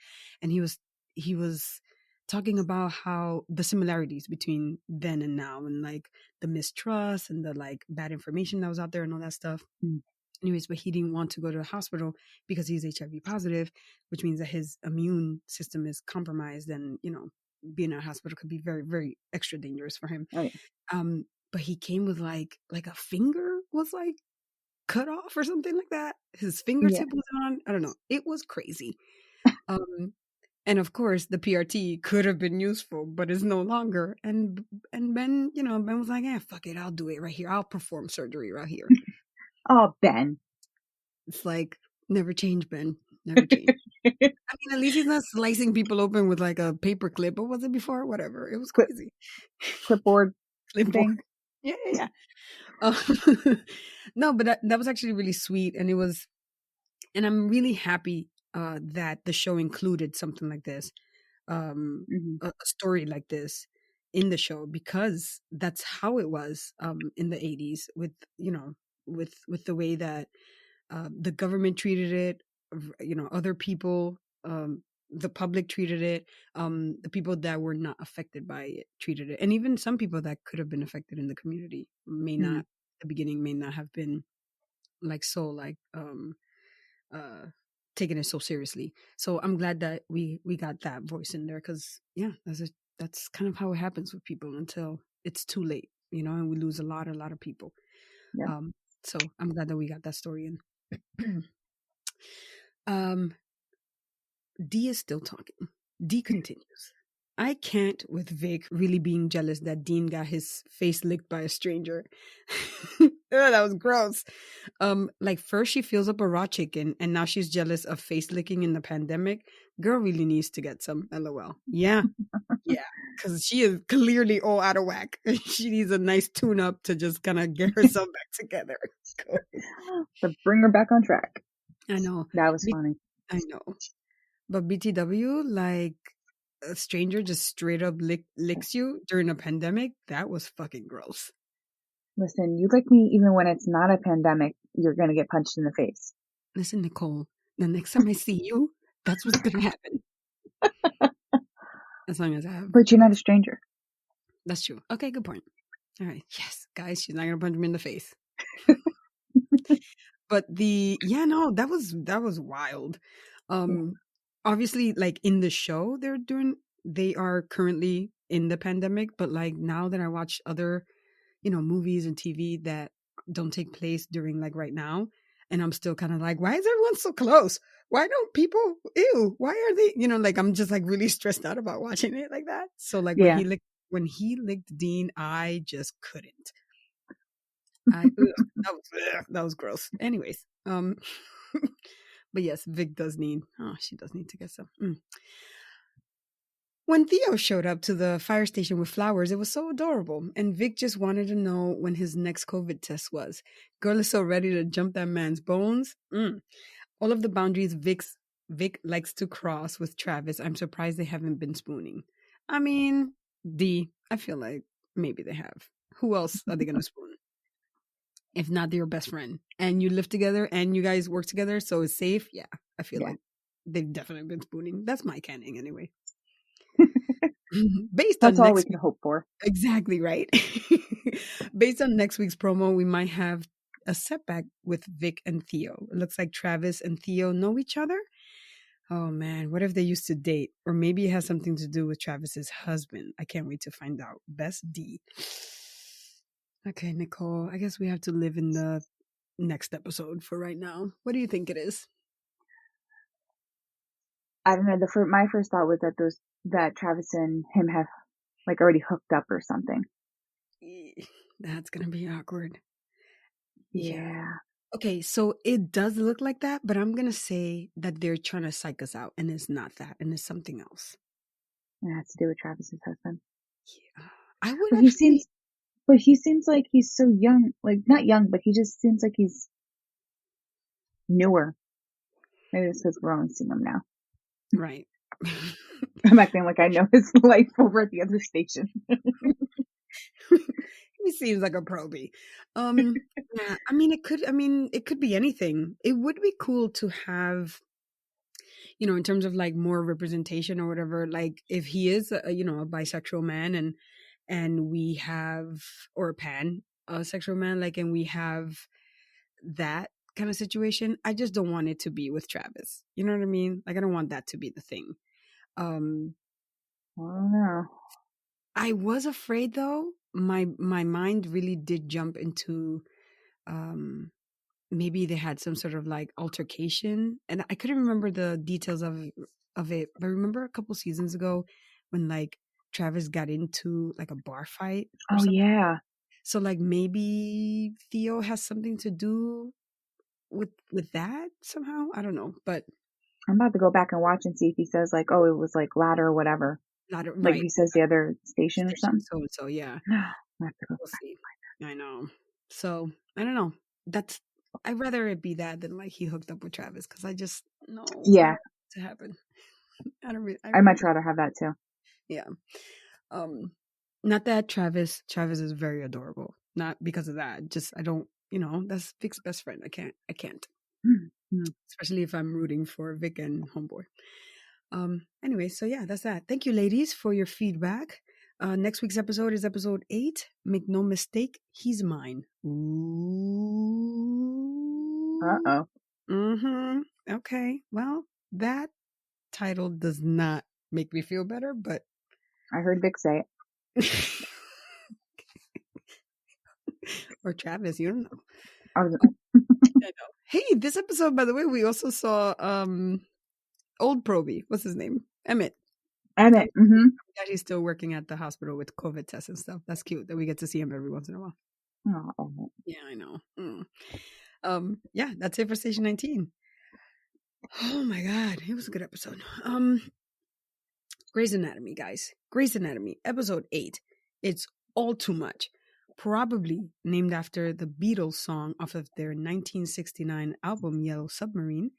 S1: And he was talking about how the similarities between then and now, and like the mistrust and the like bad information that was out there and all that stuff.
S2: Mm.
S1: Anyways, but he didn't want to go to the hospital because he's HIV positive, which means that his immune system is compromised, and being at a hospital could be very, very extra dangerous for him.
S2: Oh, yeah.
S1: But he came with like a finger was like cut off or something like that. His
S2: Yeah.
S1: fingertip was on. I don't know. It was crazy. Um, and of course, the PRT could have been useful, but is no longer. And Ben, Ben was like, "Yeah, fuck it, I'll do it right here. I'll perform surgery right here."
S2: Oh, Ben.
S1: It's like never change, Ben. Never change. I mean, at least he's not slicing people open with like a paper clip. What was it before? Whatever. It was
S2: Clip
S1: crazy.
S2: clipboard
S1: Clipboard.
S2: thing.
S1: Yeah, yeah, yeah. No, but that was actually really sweet, and I'm really happy that the show included something like this,
S2: Mhm.
S1: a story like this in the show, because that's how it was in the 80s with with the way that the government treated it, other people, the public treated it, the people that were not affected by it treated it, and even some people that could have been affected in the community may not,
S2: Mhm.
S1: at the beginning, may not have been like so like uh taking it so seriously. So I'm glad that we got that voice in there, because yeah, that's kind of how it happens with people until it's too late, and we lose a lot of people.
S2: Yeah.
S1: um so I'm glad that we got that story in. um D is still talking. D continues. I can't with Vic really being jealous that Dean got his face licked by a stranger. Ugh, that was gross. Like first she fills up a raw chicken and now she's jealous of face licking in the pandemic. Girl really needs to get some. LOL. Yeah. Yeah. Cause she is clearly all out of whack. She needs a nice tune up to just kind of get herself back together.
S2: But bring her back on track.
S1: I know.
S2: That was funny.
S1: I know. But BTW, like a stranger just straight up licks you during a pandemic, that was fucking gross.
S2: Listen, you lick me even when it's not a pandemic, you're going to get punched in the face.
S1: Listen, Nicole, the next time I see you, that's what's gonna happen. As long as I have.
S2: But you're not a stranger.
S1: That's true. Okay, good point. All right. Yes, guys, she's not gonna punch me in the face. But no, that was wild. Um Obviously like in the show they are currently in the pandemic, but like now that I watch other, movies and TV that don't take place during like right now, and I'm still kind of like, why is everyone so close? Why don't people ew? Why are they, like I'm just like really stressed out about watching it like that. So like
S2: Yeah.
S1: when he licked Dean, I just couldn't. That was gross. Anyways, but yes, Vic does need. Oh, she does need to get some. When Theo showed up to the fire station with flowers, it was so adorable, and Vic just wanted to know when his next COVID test was. Girl is so ready to jump that man's bones. All of the boundaries Vic likes to cross with Travis. I'm surprised they haven't been spooning. I mean, I feel like maybe they have. Who else are they gonna spoon? If not your best friend, and you live together and you guys work together, so it's safe. Yeah, I feel like they've definitely been spooning. That's my canon anyway. Based
S2: That's
S1: on
S2: all we
S1: next
S2: can hope for.
S1: exactly right. Based on next week's promo, we might have a setback with Vic and Theo. It looks like Travis and Theo know each other. Oh man, what if they used to date? Or maybe it has something to do with Travis's husband. I can't wait to find out. Best D. Okay, Nicole, I guess we have to live in the next episode for right now. What do you think it is?
S2: I don't know. My first thought was that Travis and him have like already hooked up or something.
S1: That's gonna be awkward.
S2: Yeah.
S1: Okay, so it does look like that, but I'm gonna say that they're trying to psych us out, and it's not that, and it's something else.
S2: It has to do with Travis's husband.
S1: Yeah, I would
S2: But
S1: actually.
S2: he seems like he's so young. Like not young, but he just seems like he's newer. Maybe it's because we're only seeing him now.
S1: Right.
S2: I'm acting like I know his life over at the other station.
S1: He seems like a probie. Yeah, I mean, it could be anything. It would be cool to have, in terms of like more representation or whatever. Like if he is a bisexual man, and we have, or a pan sexual man, like, and we have that kind of situation. I just don't want it to be with Travis. You know what I mean? Like I don't want that to be the thing. Um
S2: I don't know.
S1: I was afraid though. My mind really did jump into um maybe they had some sort of like altercation, and I couldn't remember the details of it, but remember a couple seasons ago when like Travis got into like a bar fight or
S2: Oh
S1: something.
S2: yeah.
S1: So like maybe Theo has something to do with that somehow. I don't know, but
S2: I'm about to go back and watch and see if he says like, oh, it was like ladder or whatever.
S1: not
S2: Like
S1: right.
S2: he says the other station or
S1: Station
S2: something.
S1: so and so, yeah.
S2: I have to go
S1: We'll
S2: back.
S1: see. I know. So I don't know. I'd rather it be that than like he hooked up with Travis, because I just no, I
S2: Yeah,
S1: don't want it to happen. I
S2: I'd
S1: really
S2: much rather have that too.
S1: yeah. Um, Not that Travis is very adorable. Not because of that. Just I don't. That's Vic's best friend. I can't.
S2: Mm-hmm.
S1: Especially if I'm rooting for Vic and Homeboy. Anyway, so yeah, that's that. Thank you, ladies, for your feedback. Next week's episode is episode 8. Make no mistake, he's mine. Ooh.
S2: Uh-oh.
S1: Mm-hmm. Okay. Well, that title does not make me feel better, but
S2: I heard Vic say it.
S1: or Travis, you don't know.
S2: I was,
S1: I know. Hey, this episode, by the way, we also saw old Proby. What's his name? Emmett.
S2: Emmett. Mm-hmm.
S1: That he's still working at the hospital with COVID tests and stuff. That's cute that we get to see him every once in a while.
S2: Oh, Emmett.
S1: Yeah, I know. Yeah, that's it for Station 19. Oh my god, it was a good episode. Grey's Anatomy, guys. Grey's Anatomy, episode 8. It's All Too Much. Probably named after the Beatles song off of their 1969 album Yellow Submarine.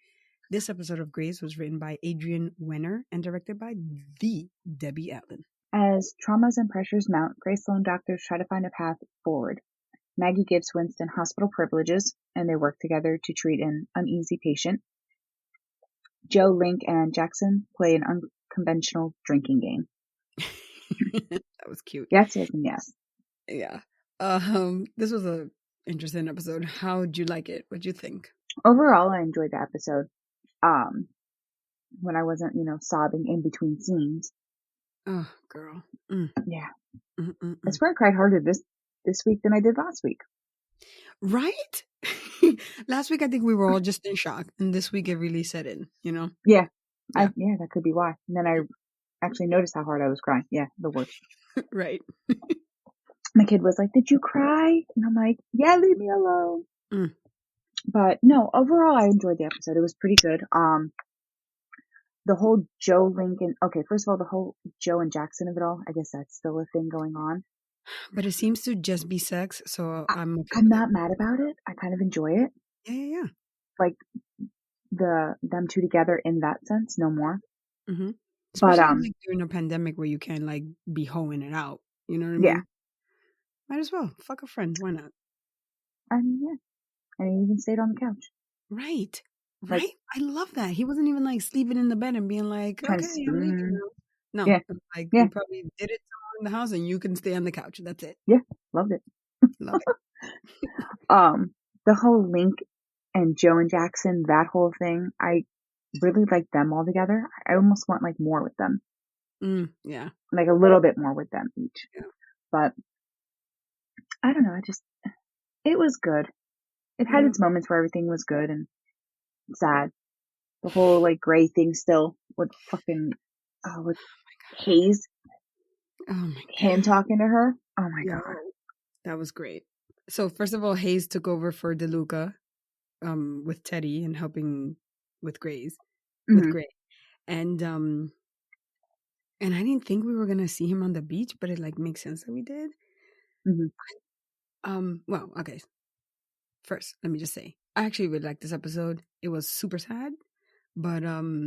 S1: This episode of Grey's was written by Adrian Wenner and directed by the Debbie Allen.
S2: As traumas and pressures mount, Grey Sloan doctors try to find a path forward. Maggie gives Winston hospital privileges, and they work together to treat an uneasy patient. Joe, Link, and Jackson play an unconventional drinking game.
S1: That was cute.
S2: Yes, yes, and yes.
S1: Yeah. This was a interesting episode. How'd you like it? What'd you think?
S2: Overall, I enjoyed the episode. When I wasn't, sobbing in between scenes.
S1: Oh, girl.
S2: Yeah.
S1: Mm-mm-mm.
S2: I swear I cried harder this week than I did last week.
S1: Right? Last week, I think we were all just in shock. And this week, it really set in,
S2: Yeah.
S1: Yeah.
S2: That could be why. And then I actually noticed how hard I was crying. Yeah, the worst.
S1: Right.
S2: My kid was like, "Did you cry?" And I'm like, "Yeah, leave me alone."
S1: Mm.
S2: But no, overall, I enjoyed the episode. It was pretty good. The whole Joe Lincoln. Okay, first of all, the whole Joe and Jackson of it all. I guess that's still a thing going on.
S1: But it seems to just be sex, so I'm okay
S2: I'm
S1: with
S2: not mad about it. I kind of enjoy it.
S1: Yeah.
S2: Like them two together in that sense, no more.
S1: Mm-hmm.
S2: But
S1: Especially like during a pandemic where you can like be hoeing it out. You know what I
S2: yeah.
S1: mean? Might as well. Fuck a friend. Why not?
S2: I mean, yeah. And he even stayed on the couch.
S1: Right.
S2: Like,
S1: Right. I love that. He wasn't even like sleeping in the bed and being like,
S2: trying to
S1: okay, I'm leaving now. No.
S2: Yeah.
S1: Like
S2: Yeah.
S1: we probably did it somewhere in the house and you can stay on the couch. That's it.
S2: Yeah. Loved it.
S1: Love it.
S2: The whole Link and Joe and Jackson, that whole thing, I really like them all together. I almost want like more with them.
S1: Yeah.
S2: Like a little bit more with them each.
S1: Yeah.
S2: But I don't know. It was good. It had its moments where everything was good and sad. The whole like Gray thing still with fucking, with Hayes.
S1: Oh my god.
S2: Him talking to her. Oh my god.
S1: That was great. So first of all, Hayes took over for DeLuca, with Teddy and helping with Gray's with Gray. And I didn't think we were gonna see him on the beach, but it like makes sense that we did. Well, okay. First, let me just say, I actually really liked this episode. It was super sad, but I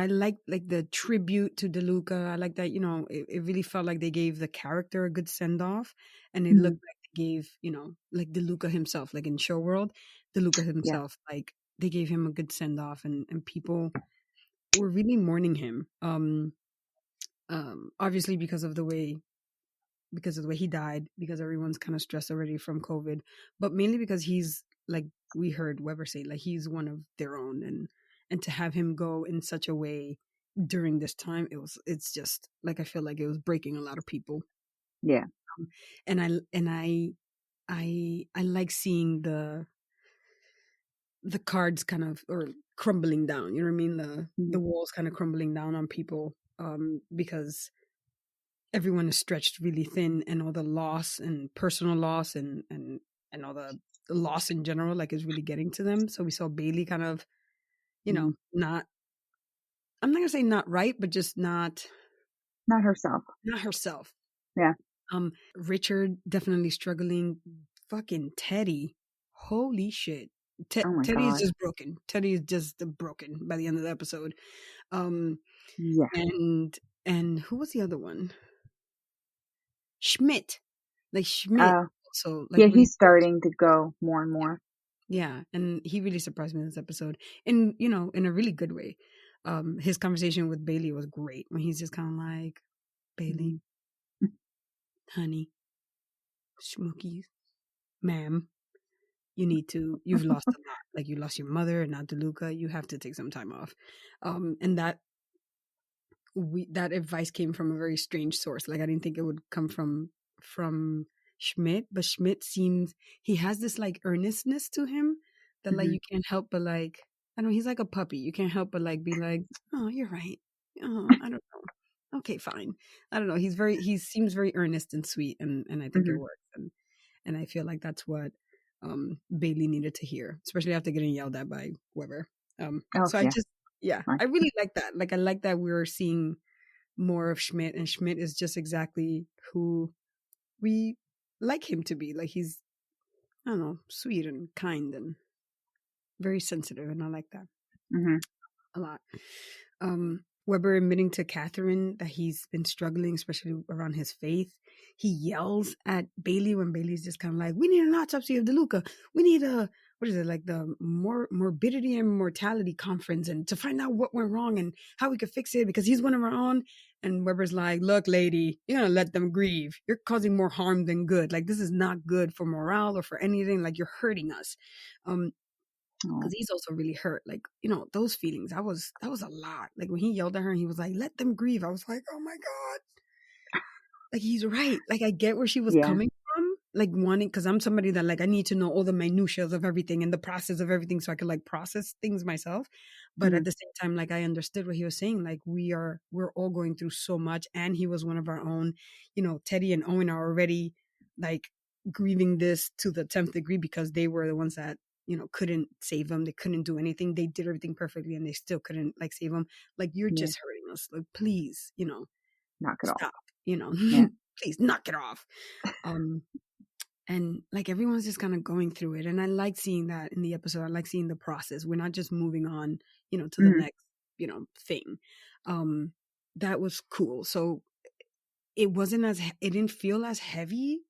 S1: like the tribute to DeLuca. I like that, it really felt like they gave the character a good send off, and it looked like they gave, like DeLuca himself, like in Show World, DeLuca himself, like they gave him a good send off, and people were really mourning him. Obviously because of the way he died, because everyone's kind of stressed already from COVID, but mainly because he's, like we heard Weber say, like he's one of their own, and to have him go in such a way during this time, it's just like, I feel like it was breaking a lot of people.
S2: Yeah.
S1: And I like seeing the cards kind of, or crumbling down, you know what I mean? The walls kind of crumbling down on people, because everyone is stretched really thin, and all the loss and personal loss and all the loss in general, like, is really getting to them. So we saw Bailey kind of, not, I'm not gonna say not right, but just not
S2: herself.
S1: Not herself.
S2: Yeah.
S1: Richard definitely struggling. Fucking Teddy. Holy shit.
S2: Oh my
S1: Teddy
S2: God.
S1: is just broken. Teddy is just broken by the end of the episode.
S2: Yeah.
S1: And who was the other one? Schmidt. Like Schmidt. So like,
S2: yeah, he's starting to go more and more.
S1: Yeah, and he really surprised me in this episode, in a really good way. His conversation with Bailey was great, when he's just kind of like, Bailey, honey, Schmookies, ma'am, you've lost a lot. Like, you lost your mother and now DeLuca. You have to take some time off. And that advice came from a very strange source. Like, I didn't think it would come from Schmidt, but Schmidt seems, he has this like earnestness to him that like you can't help but like, I don't know, he's like a puppy. You can't help but like be like, oh, you're right. oh, I don't know. Okay, fine. I don't know. He seems very earnest and sweet, and I think it
S2: Hmm.
S1: works. And I feel like that's what Bailey needed to hear, especially after getting yelled at by Weber.
S2: Oh,
S1: So I
S2: yeah.
S1: just, yeah,
S2: Fine.
S1: I really like that. Like, I like that we're seeing more of Schmidt, and Schmidt is just exactly who we like him to be. Like, he's, I don't know, sweet and kind and very sensitive, and I like that
S2: Hmm.
S1: a lot. Weber admitting to Catherine that he's been struggling, especially around his faith. He yells at Bailey when Bailey's just kind of like, "We need an autopsy of DeLuca. We need a, what is it, like the morbidity and mortality conference, and to find out what went wrong and how we could fix it because he's one of our own." And Weber's like, "Look, lady, you're gonna let them grieve. You're causing more harm than good. Like, this is not good for morale or for anything. Like, you're hurting us." Um,
S2: Oh,
S1: because he's also really hurt. Like, those feelings. That was a lot. Like, when he yelled at her and he was like, "Let them grieve." I was like, "Oh my god!" Like, he's right. Like, I get where she was
S2: yeah.
S1: coming from. Like, wanting, because I'm somebody that, like, I need to know all the minutiae of everything and the process of everything so I could, like, process things myself. But
S2: Hmm.
S1: at the same time, like, I understood what he was saying. Like, we're all going through so much, and he was one of our own. Teddy and Owen are already, like, grieving this to the 10th degree because they were the ones that couldn't save him. They couldn't do anything. They did everything perfectly, and they still couldn't, like, save him. Like, you're
S2: Yeah.
S1: just hurting us. Like, please,
S2: Knock it off.
S1: stop. you know
S2: Yeah.
S1: Please knock it off. um and, like, everyone's just kind of going through it, and I like seeing that in the episode. I like seeing the process. We're not just moving on to the
S2: Hmm.
S1: next thing. um that was cool. So it didn't feel as heavy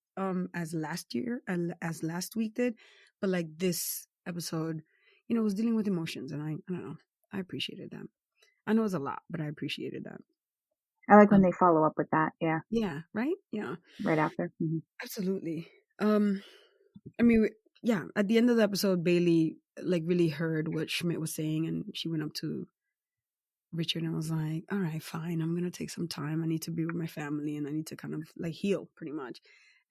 S1: as last year, as last week did, but, like, this episode was dealing with emotions, and I don't know, I appreciated that. I know it's a lot, but I appreciated that.
S2: I like when
S1: um
S2: they follow up with that. Yeah.
S1: yeah, right, yeah.
S2: Right after. Hmm.
S1: Absolutely. Um, I mean, yeah. At the end of the episode, Bailey, like, really heard what Schmidt was saying, and she went up to Richard and was like, "All right, fine. I'm gonna take some time. I need to be with my family, and I need to kind of, like, heal, pretty much."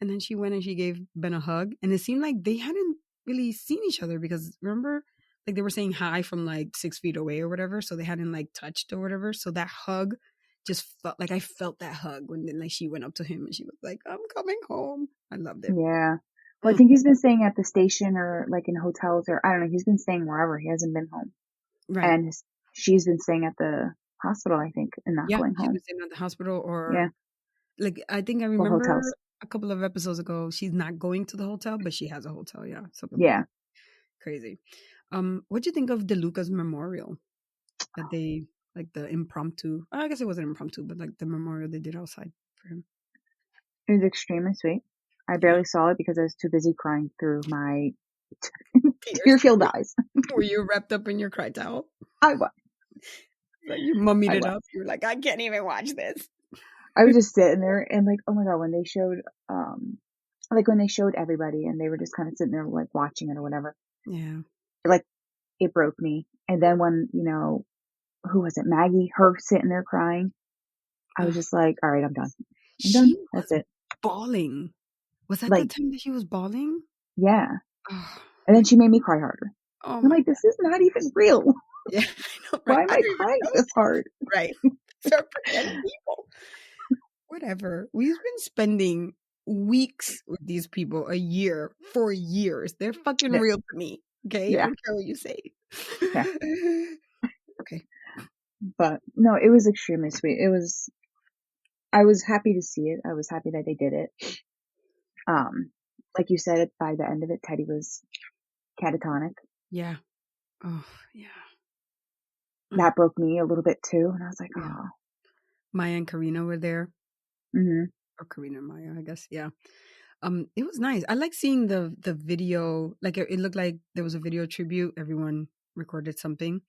S1: And then she went and she gave Ben a hug, and it seemed like they hadn't really seen each other because, remember, like, they were saying hi from, like, 6 feet away or whatever, so they hadn't, like, touched or whatever. So that hug just felt like, I felt that hug when then, like, she went up to him and she was like, "I'm coming home." I loved it.
S2: Yeah. Well, I
S1: Mm,
S2: think he's been staying at the station or like in hotels or I don't know. He's been staying wherever. He hasn't been home.
S1: right.
S2: And she's been staying at the hospital, I think, and not
S1: Yeah,
S2: going
S1: she's been
S2: home.
S1: staying at the hospital,
S2: Yeah.
S1: or, like, I think I
S2: Well,
S1: remember
S2: hotels.
S1: a couple of episodes ago, she's not going to the hotel, but she has a hotel. Yeah, something like
S2: Yeah.
S1: that. Crazy. What'd you think of DeLuca's memorial that they, like, the impromptu? I guess it wasn't impromptu, but, like, the memorial they did outside for him.
S2: It was extremely sweet. I
S1: Yeah,
S2: barely saw it because I was too busy crying through my
S1: tears.
S2: tear-filled eyes.
S1: Were you wrapped up in your cry towel?
S2: I was.
S1: Like, you mummied
S2: I
S1: it
S2: was.
S1: up. You were like, "I can't even watch this."
S2: I was just sitting there and like, oh my God, when they showed, like when they showed everybody and they were just kind of sitting there like watching it or whatever,
S1: Yeah.
S2: like it broke me. And then when, who was it? Maggie, her sitting there crying. I was
S1: Ugh.
S2: just like, all right, I'm done. I'm done.
S1: She
S2: That's
S1: was
S2: it.
S1: bawling. Was that the
S2: Like,
S1: time that she was bawling?
S2: yeah.
S1: Oh
S2: And then
S1: my
S2: she made me cry harder.
S1: Oh
S2: I'm
S1: my
S2: like,
S1: god.
S2: this is not even real.
S1: Yeah, I know, right?
S2: Why am
S1: I
S2: I
S1: don't even
S2: crying
S1: know
S2: this
S1: this.
S2: hard?
S1: Right. They're pretend people. Whatever. We've been spending weeks with these people, a year, for years. They're fucking
S2: Yeah.
S1: real to me. Okay? I
S2: Yeah.
S1: don't care what you say.
S2: Yeah.
S1: Okay.
S2: But no, it was extremely sweet. I was happy to see it. I was happy that they did it. Um, like you said, by the end of it, Teddy was catatonic.
S1: Yeah. Oh, yeah. Mm,
S2: That broke me a little bit too. And I was like,
S1: yeah.
S2: oh,
S1: Maya and Karina were there.
S2: hmm,
S1: Or Karina and Maya, I guess. Yeah. It was nice. I like seeing the video. Like, it looked like there was a video tribute. Everyone recorded something.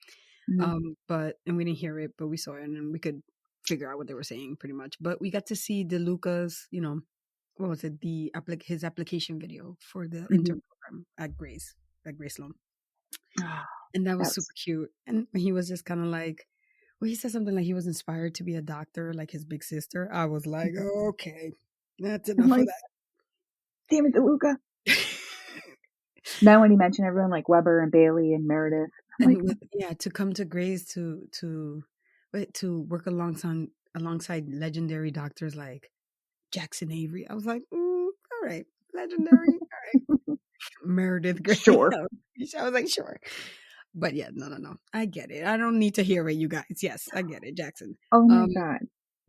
S2: hmm,
S1: But and we didn't hear it, but we saw it, and we could figure out what they were saying pretty much. But we got to see DeLuca's, what was it, his application video for the
S2: hmm.
S1: intern program at Grace Sloan.
S2: Oh,
S1: And that was super
S2: that's
S1: cute. And he was just kind of like, well, he said something like he was inspired to be a doctor, like his big sister. I was like, oh, okay, that's
S2: I'm
S1: enough of
S2: like, damn it, DeLuca.
S1: that.
S2: Then when he mentioned everyone like Weber and Bailey and Meredith, I'm like,
S1: And with, yeah, to come to Grace to to work alongside legendary doctors like Jackson Avery. I was like, all right, legendary, all right, Meredith Grey.
S2: Sure.
S1: I was like, sure, but yeah, no, I get it. I don't need to hear it, you guys. Yes, I get it, Jackson.
S2: Oh my
S1: Um,
S2: god.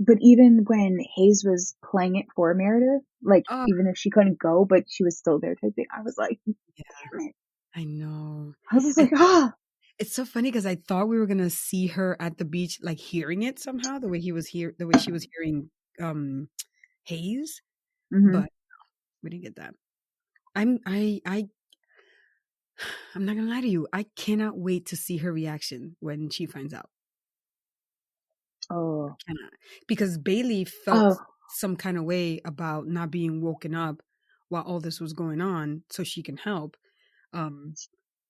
S2: But even when Hayes was playing it for Meredith, like
S1: oh
S2: even if she couldn't go, but she was still there type thing, I was like,
S1: yeah,
S2: damn it.
S1: I know.
S2: I was just
S1: And
S2: like, ah.
S1: it's so funny because I thought we were gonna see her at the beach, like hearing it somehow, the way she was hearing um Hayes,
S2: Hmm.
S1: but we didn't get that. I I'm not gonna lie to you. I cannot wait to see her reaction when she finds out. I
S2: Oh.
S1: cannot. Because Bailey felt
S2: Oh.
S1: some kind of way about not being woken up while all this was going on so she can help. Um,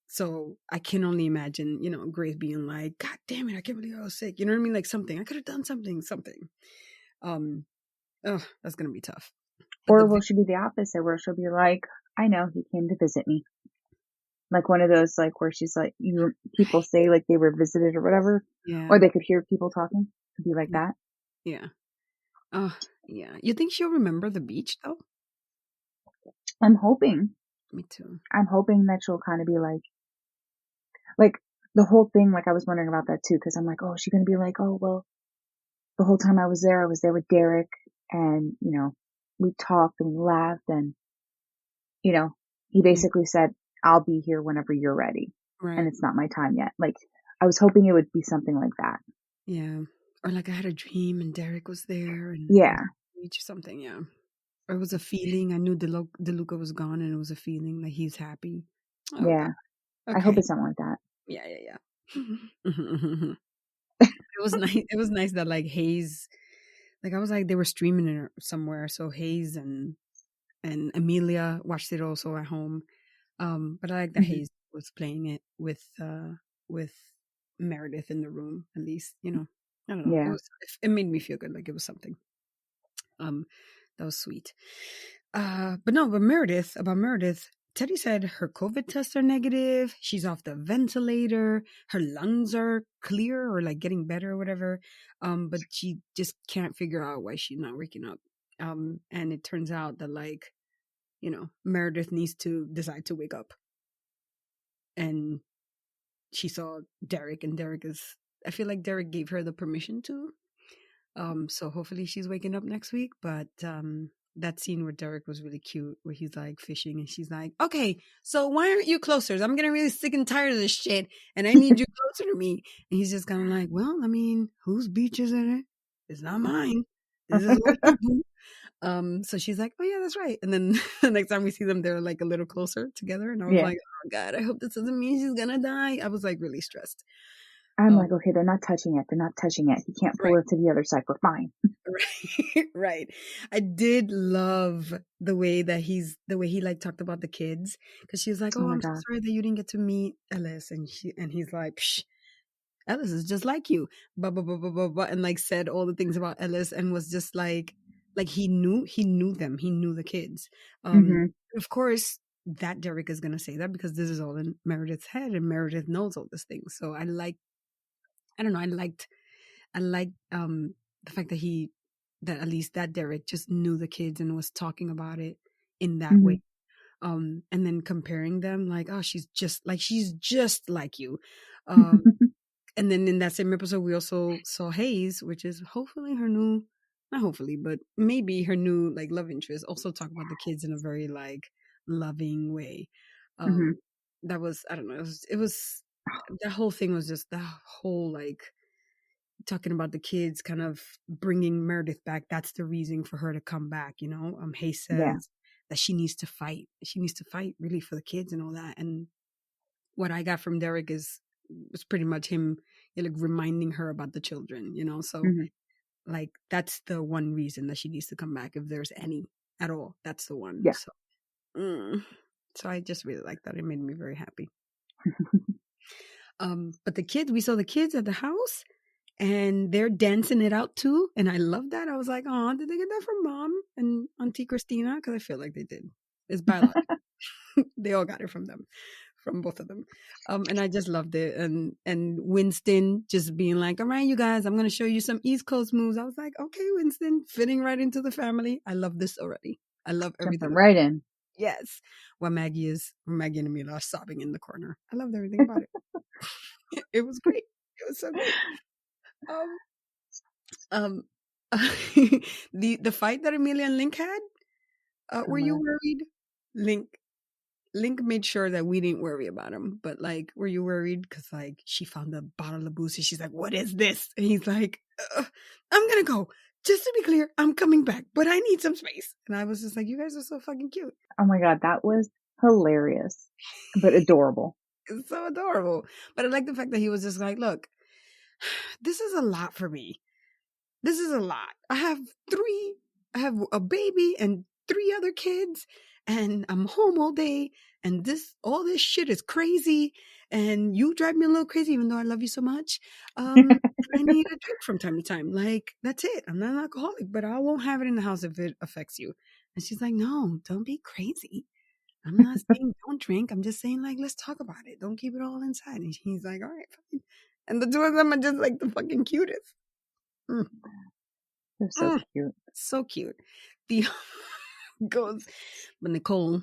S1: so I can only imagine, Grace being like, God damn it, I can't believe I was sick. You know what I mean? Like something. I could have done something. Um, oh, that's gonna be tough. But
S2: Or will she be the opposite where she'll be like, I know he came to visit me. Like one of those like where she's like people say like they were visited or whatever.
S1: yeah,
S2: Or they could hear people talking. Could be like that.
S1: yeah. Oh, yeah. You think she'll remember the beach though?
S2: I'm hoping.
S1: Me too.
S2: I'm hoping that she'll kind of be like the whole thing, like I was wondering about that too, because I'm like, oh, is she gonna be like, oh well, the whole time I was there with Derek, and we talked and we laughed, and you know, he
S1: Yeah,
S2: basically said, I'll be here whenever you're ready, and
S1: right.
S2: it's not my time yet. Like I was hoping it would be something like that.
S1: Yeah. Or like I had a dream and Derek was there and we were
S2: Yeah,
S1: on the beach or something. Yeah. Or it was a feeling. I knew DeLuca was gone and it was a feeling that he's happy. Oh God.
S2: yeah. I hope
S1: Okay.
S2: it's something like that.
S1: Yeah, yeah, yeah. It was nice. It was nice that like Hayes, like I was like they were streaming it somewhere. So Hayes and Amelia watched it also at home. But I like that
S2: Hmm.
S1: Hayes was playing it with Meredith in the room, at least, I don't know.
S2: Yeah.
S1: It made me feel good, like it was something. Um, that was sweet. But no, about Meredith, Teddy said her COVID tests are negative. She's off the ventilator. Her lungs are clear or like getting better or whatever. But she just can't figure out why she's not waking up. And it turns out that like, Meredith needs to decide to wake up. And she saw Derek, and I feel like Derek gave her the permission to. So hopefully she's waking up next week. But that scene where Derek was really cute, where he's like fishing and she's like, okay, so why aren't you closer? I'm getting really sick and tired of this shit and I need you closer to me. And he's just kind of like, well, I mean, whose beach is it? It's not mine. This is where you do. So she's like, oh yeah, that's right. And then the next time we see them, they're like a little closer together. And I was
S2: Yeah.
S1: like, oh God, I hope this doesn't mean she's gonna die. I was like really stressed.
S2: I'm
S1: Um,
S2: like, okay, they're not touching it. They're not touching it. He can't pull
S1: right.
S2: her to the other side. We're fine.
S1: Right, right. I did love the way he like talked about the kids because she was like,
S2: Oh
S1: "Oh,
S2: my
S1: I'm so
S2: god.
S1: sorry that you didn't get to meet Ellis," and he's like, Psh, "Ellis is just like you," blah blah blah blah blah blah, and like said all the things about Ellis and was just like he knew them, he knew the kids.
S2: Hmm.
S1: Of course, that Derek is gonna say that because this is all in Meredith's head, and Meredith knows all these things. So I don't know, I liked the fact that at least that Derek just knew the kids and was talking about it in that way.
S2: Hmm.
S1: And then comparing them like, oh, she's just like you. Um and then in that same episode we also saw Hayes, which is hopefully her new, not hopefully, but maybe her new like love interest, also talk about the kids in a very like loving way.
S2: Hmm.
S1: Um that was, I don't know, it was that whole thing was just that whole like talking about the kids kind of bringing Meredith back. That's the reason for her to come back, Hay
S2: Yeah.
S1: says that she needs to fight. She needs to fight really for the kids and all that. And what I got from Derek was pretty much him, like reminding her about the children, so
S2: Hmm.
S1: like that's the one reason that she needs to come back if there's any at all. That's the one.
S2: Yeah.
S1: So I just really like that. It made me very happy. But the kids, we saw the kids at the house and they're dancing it out too. And I love that. I was like, oh, did they get that from mom and Auntie Christina? Because I feel like they did. It's biological. They all got it from them from both of them. And I just loved it. And Winston just being like, all right, you guys, I'm gonna show you some East Coast moves. I was like, okay, Winston, fitting right into the family. I love this already. I love
S2: Jumping
S1: everything.
S2: right in.
S1: Yes. Where Maggie and Amelia are sobbing in the corner. I loved everything about it. It was great. It was so great. Um um the fight that Amelia and Link had, were you
S2: Mess.
S1: worried? Link Link made sure that we didn't worry about him, but like, were you worried? Because like, she found a bottle of booze and she's like, "What is this?" And he's like, "I'm gonna go. Just to be clear, I'm coming back, but I need some space." And I was just like, "You guys are so fucking cute.
S2: Oh my god, that was hilarious, but adorable.
S1: It's so adorable." But I like the fact that he was just like, "Look, this is a lot for me. This is a lot. I have a baby and three other kids, and I'm home all day, and all this shit is crazy, and you drive me a little crazy, even though I love you so much. And I need a drink from time to time. Like, that's it. I'm not an alcoholic, but I won't have it in the house if it affects you." And she's like, "No, don't be crazy. I'm not saying don't drink. I'm just saying, like, let's talk about it. Don't keep it all inside." And he's like, "All right, fine." And the two of them are just like the fucking cutest. Mm.
S2: They're so cute.
S1: So cute. The goes, but Nicole,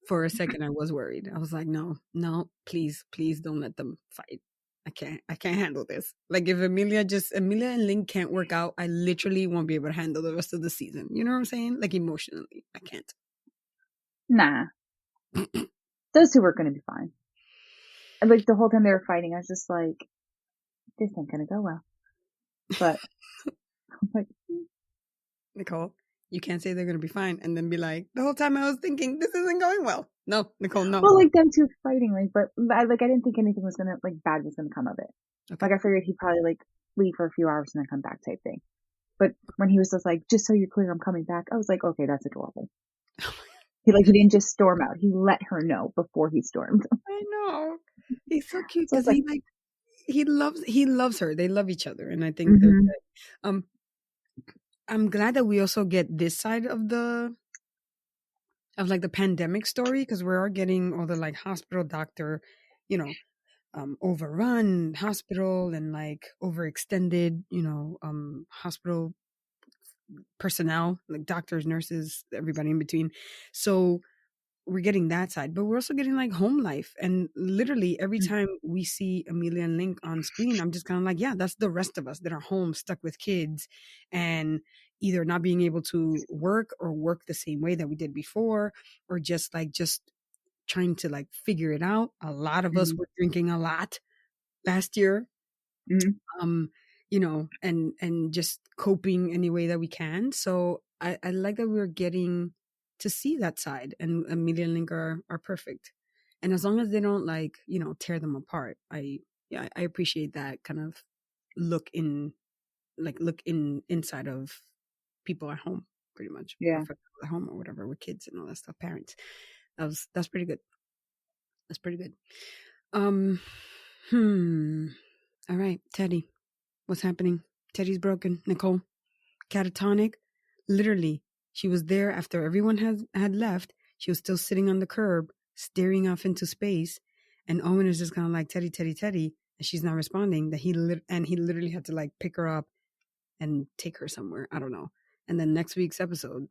S1: for a second, I was worried. I was like, no, no, please, please don't let them fight. I can't handle this. Like, if Amelia and Link can't work out, I literally won't be able to handle the rest of the season. You know what I'm saying? Like, emotionally, I can't.
S2: Nah, those two were gonna be fine. And like the whole time they were fighting, I was just like, this ain't gonna go well. But I'm like,
S1: Nicole, you can't say they're gonna be fine and then be like, the whole time I was thinking this isn't going well. No, Nicole, no.
S2: well, like them two fighting, like, but I didn't think anything was gonna like bad was gonna come of it.
S1: Okay.
S2: Like I figured he'd probably like leave for a few hours and then come back type thing. But when he was just like, just so you're clear, I'm coming back, I was like, okay, that's adorable. He didn't just storm out. He let her know before he stormed.
S1: I know. He's so cute
S2: So I was
S1: because
S2: like,
S1: he loves her. They love each other, and I think they're
S2: mm-hmm.
S1: good. I'm glad that we also get this side of like the pandemic story, because we are getting all the like hospital doctor, you know, overrun hospital and like overextended, hospital personnel, like doctors, nurses, everybody in between. So we're getting that side, but we're also getting like home life. And literally every time we see Amelia and Link on screen, I'm just kind of like, yeah, that's the rest of us that are home stuck with kids and either not being able to work or work the same way that we did before, or just trying to like figure it out. A lot of us
S2: Mm-hmm.
S1: were drinking a lot last year,
S2: Mm-hmm.
S1: um and just coping any way that we can. So I like that we're getting to see that side, and Amelia and Link are perfect. And as long as they don't like, tear them apart, I appreciate that kind of look inside of people at home, pretty much,
S2: Yeah.
S1: professionals at home or whatever, with kids and all that stuff, parents. That's pretty good. That's pretty good. um all right, Teddy. What's happening? Teddy's broken. Nicole, catatonic. Literally, she was there after everyone had left. She was still sitting on the curb, staring off into space. And Owen is just kind of like, Teddy, Teddy, Teddy. And she's not responding. He literally had to like pick her up and take her somewhere. I don't know. And then next week's episode,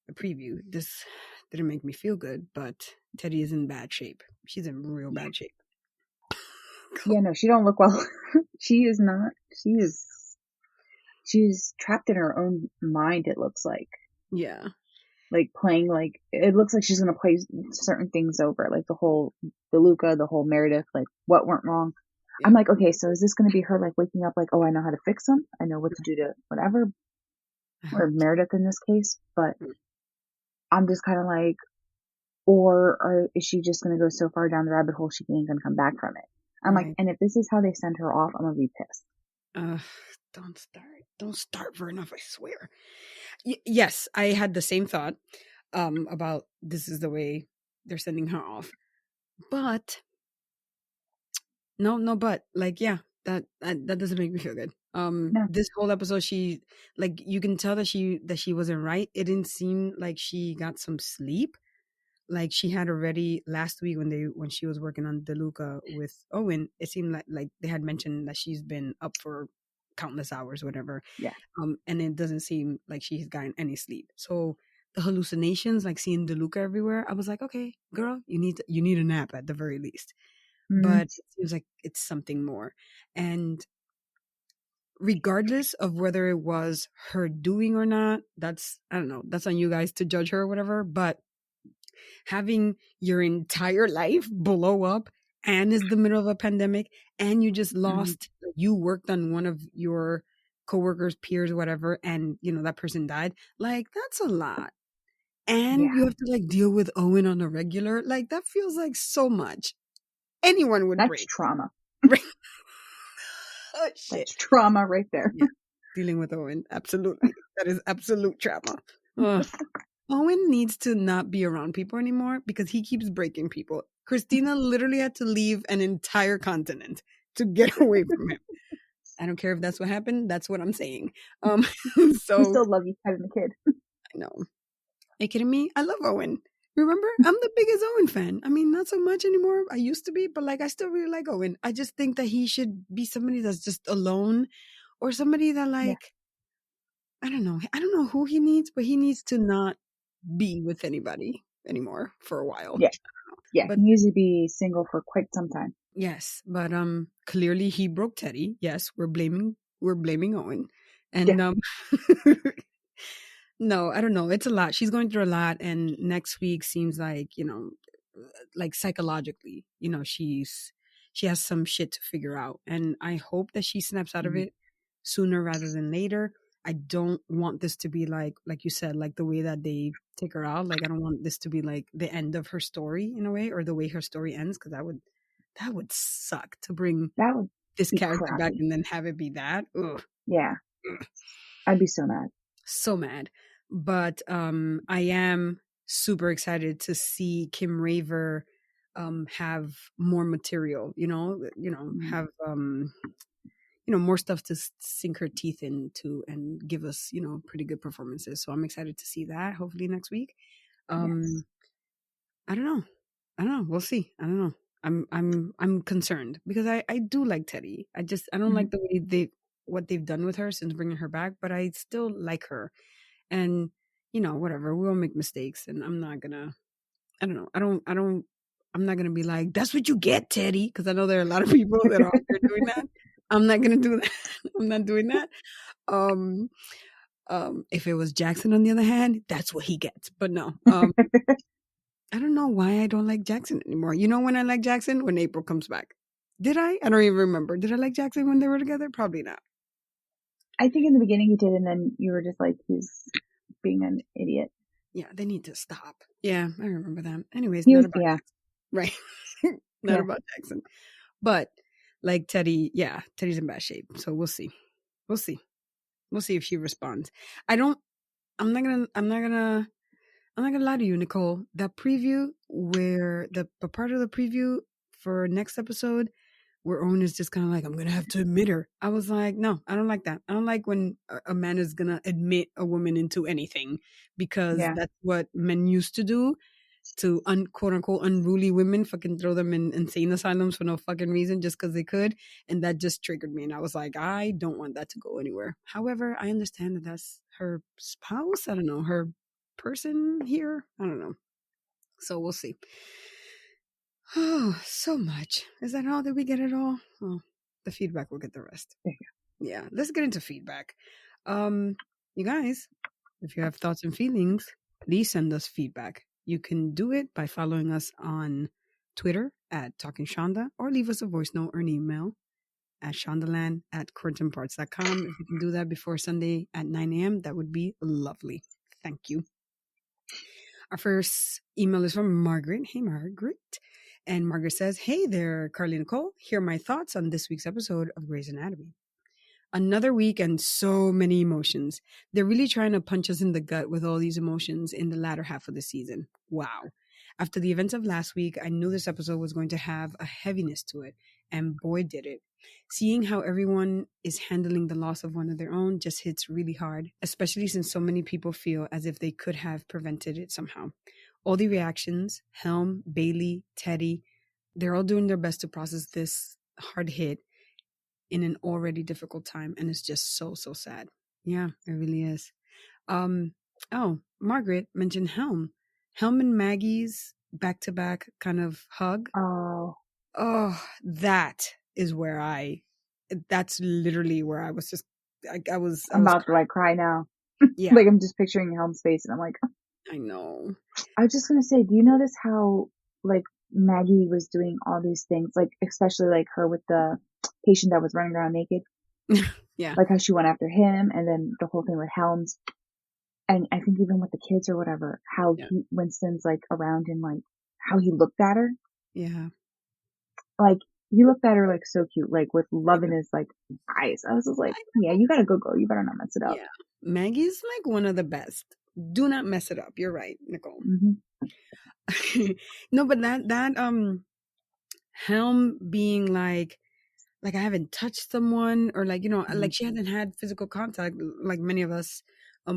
S1: the preview, this didn't make me feel good, but Teddy is in bad shape. She's in real bad shape.
S2: Yeah, no, she don't look well. She is not. She's trapped in her own mind, it looks like.
S1: Yeah.
S2: Like playing, like, it looks like she's gonna play certain things over, like the Luca, the whole Meredith, like, what went wrong.
S1: Yeah.
S2: I'm like, okay, so is this gonna be her, like, waking up, like, oh, I know how to fix them, I know what to do to whatever, or Meredith in this case, but I'm just kind of like, or is she just gonna go so far down the rabbit hole she ain't gonna come back from it? I'm like,
S1: Right.
S2: and if this is how they send her off, I'm gonna be pissed.
S1: Don't start. Don't start, Vernoff, I swear. Yes, I had the same thought about this is the way they're sending her off. But no, but like, yeah, that doesn't make me feel good.
S2: No.
S1: This whole episode, she, like, you can tell that she wasn't right. It didn't seem like she got some sleep. like she had already last week when she was working on DeLuca with Owen, it seemed like they had mentioned that she's been up for countless hours, whatever.
S2: Yeah.
S1: And it doesn't seem like she's gotten any sleep. So the hallucinations, like seeing DeLuca everywhere, I was like, okay, girl, you need a nap at the very least.
S2: Mm-hmm.
S1: But it seems like it's something more. And regardless of whether it was her doing or not, that's, I don't know, that's on you guys to judge her or whatever. But having your entire life blow up and is the middle of a pandemic and you just
S2: Mm-hmm.
S1: lost, you worked on one of your coworkers, peers, whatever, and that person died, like that's a lot. And
S2: Yeah.
S1: you have to like deal with Owen on a regular, like that feels like so much. Anyone would
S2: That's
S1: break.
S2: trauma.
S1: Right? Oh shit.
S2: That's trauma right there.
S1: Yeah. Dealing with Owen, absolutely. That is absolute trauma. Ugh. Owen needs to not be around people anymore because he keeps breaking people. Christina literally had to leave an entire continent to get away from him. I don't care if that's what happened. That's what I'm saying.
S2: We
S1: So
S2: still love you having the kid.
S1: I know. Are you kidding me? I love Owen. Remember, I'm the biggest Owen fan. I mean, not so much anymore. I used to be, but like, I still really like Owen. I just think that he should be somebody that's just alone, or somebody that
S2: Yeah.
S1: like, I don't know. I don't know who he needs, but he needs to not be with anybody anymore for a while.
S2: Yeah. Yeah.
S1: But
S2: He needs to be single for quite some time.
S1: yes, but clearly he broke Teddy. Yes, we're blaming Owen.
S2: Yeah.
S1: And no, I don't know. It's a lot. She's going through a lot, and next week seems like, like psychologically, she has some shit to figure out. And I hope that she snaps out of
S2: Mm-hmm.
S1: it sooner rather than later. I don't want this to be like you said, like the way that they take her out. Like I don't want this to be like the end of her story in a way, or the way her story ends, because that would suck to bring
S2: That would
S1: this
S2: be
S1: character back
S2: crappy.
S1: and then have it be that. Ugh.
S2: Yeah.
S1: Ugh.
S2: I'd be so mad.
S1: So mad. But I am super excited to see Kim Raver have more material,
S2: Mm-hmm.
S1: have more stuff to sink her teeth into and give us, pretty good performances. So I'm excited to see that hopefully next week.
S2: Yes.
S1: Um I don't know. I don't know. We'll see. I don't know. I'm concerned because I do like Teddy. I don't
S2: Mm-hmm.
S1: like the way what they've done with her since bringing her back, but I still like her. And whatever, we'll make mistakes, and I'm not gonna. I don't know. I don't. I'm not gonna be like, that's what you get, Teddy, because I know there are a lot of people that are out there doing that. I'm not gonna do that. I'm not doing that. Um, if it was Jackson, on the other hand, that's what he gets. But no. I don't know why I don't like Jackson anymore. You know when I like Jackson? When April comes back. Did I? I don't even remember. Did I like Jackson when they were together? Probably not.
S2: I think in the beginning you did, and then you were just like, he's being an idiot.
S1: Yeah, they need to stop. Yeah, I remember that. Anyways,
S2: He
S1: not
S2: was,
S1: about
S2: yeah,
S1: Jackson. Right. Not
S2: yeah.
S1: about Jackson. But like Teddy, yeah, Teddy's in bad shape. So we'll see. We'll see. We'll see if she responds. I don't I'm not gonna lie to you, Nicole. That preview where the part of the preview for next episode where Owen is just kind of like, I'm gonna have to admit her. I was like, no, I don't like that. I don't like when a man is gonna admit a woman into anything, because
S2: Yeah.
S1: that's what men used to do to quote unquote unruly women, fucking throw them in insane asylums for no fucking reason just because they could. And that just triggered me. And I was like, I don't want that to go anywhere. However, I understand that that's her spouse. I don't know, her person here. I don't know. So we'll see. Oh, so much. Is that all? Did we get it all? Oh, the feedback will get the rest.
S2: There
S1: Yeah, let's get into feedback. You guys, if you have thoughts and feelings, please send us feedback. You can do it by following us on Twitter at Talking Shonda, or leave us a voice note or an email at shondaland@coretemparts.com. If you can do that before Sunday at 9 a.m., that would be lovely. Thank you. Our first email is from Margaret. Hey, Margaret. And Margaret says, hey there, Carly Nicole. Here are my thoughts on this week's episode of Grey's Anatomy. Another week and so many emotions. They're really trying to punch us in the gut with all these emotions in the latter half of the season. Wow. After the events of last week, I knew this episode was going to have a heaviness to it. And boy, did it. Seeing how everyone is handling the loss of one of their own just hits really hard, especially since so many people feel as if they could have prevented it somehow. All the reactions, Helm, Bailey, Teddy, they're all doing their best to process this hard hit in an already difficult time. And it's just so, so sad. Yeah, it really is. Um, oh, Margaret mentioned Helm. Helm and Maggie's back to back kind of hug.
S2: Oh,
S1: Oh, that is where that's literally where I was just, I
S2: I'm
S1: was
S2: about to
S1: crying.
S2: like cry now.
S1: Yeah,
S2: Like I'm just picturing Helm's face, and I'm like,
S1: I know.
S2: I was just gonna say, do you notice how like Maggie was doing all these things, like especially like her with the patient that was running around naked,
S1: Yeah,
S2: like how she went after him, and then the whole thing with Helms, and I think even with the kids or whatever, how
S1: yeah,
S2: Winston's like around and like how he looked at her,
S1: yeah,
S2: like he looked at her like so cute, like with love in
S1: yeah.
S2: his like eyes. I was just like,
S1: I
S2: yeah, you gotta go, girl. You better not mess it up.
S1: Yeah. Maggie's like one of the best. Do not mess it up. You're right, Nicole.
S2: Hmm.
S1: No, but that Helm being like I haven't touched someone or like,
S2: Hmm.
S1: like she hasn't had physical contact like many of us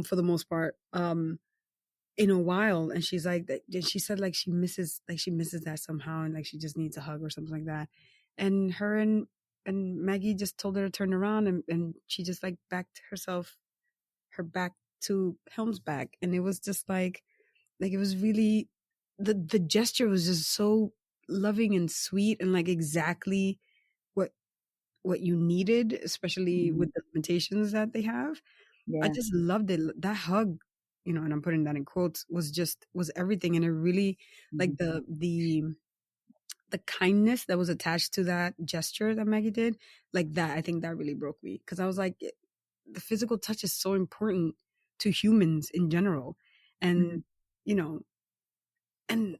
S1: for the most part in a while, and she's like that she said like she misses that somehow, and like she just needs a hug or something like that. And her and Maggie just told her to turn around, and she just like backed her back to Helm's back, and it was just like it was really the gesture was just so loving and sweet and like exactly what what you needed, especially
S2: Hmm.
S1: with the limitations that they have. I
S2: Yeah.
S1: just loved it. That hug, and I'm putting that in quotes, was everything, and it really
S2: Hmm.
S1: like the kindness that was attached to that gesture that Maggie did, like that. I think that really broke me because I was like, the physical touch is so important to humans in general,
S2: Hmm.
S1: and you know, and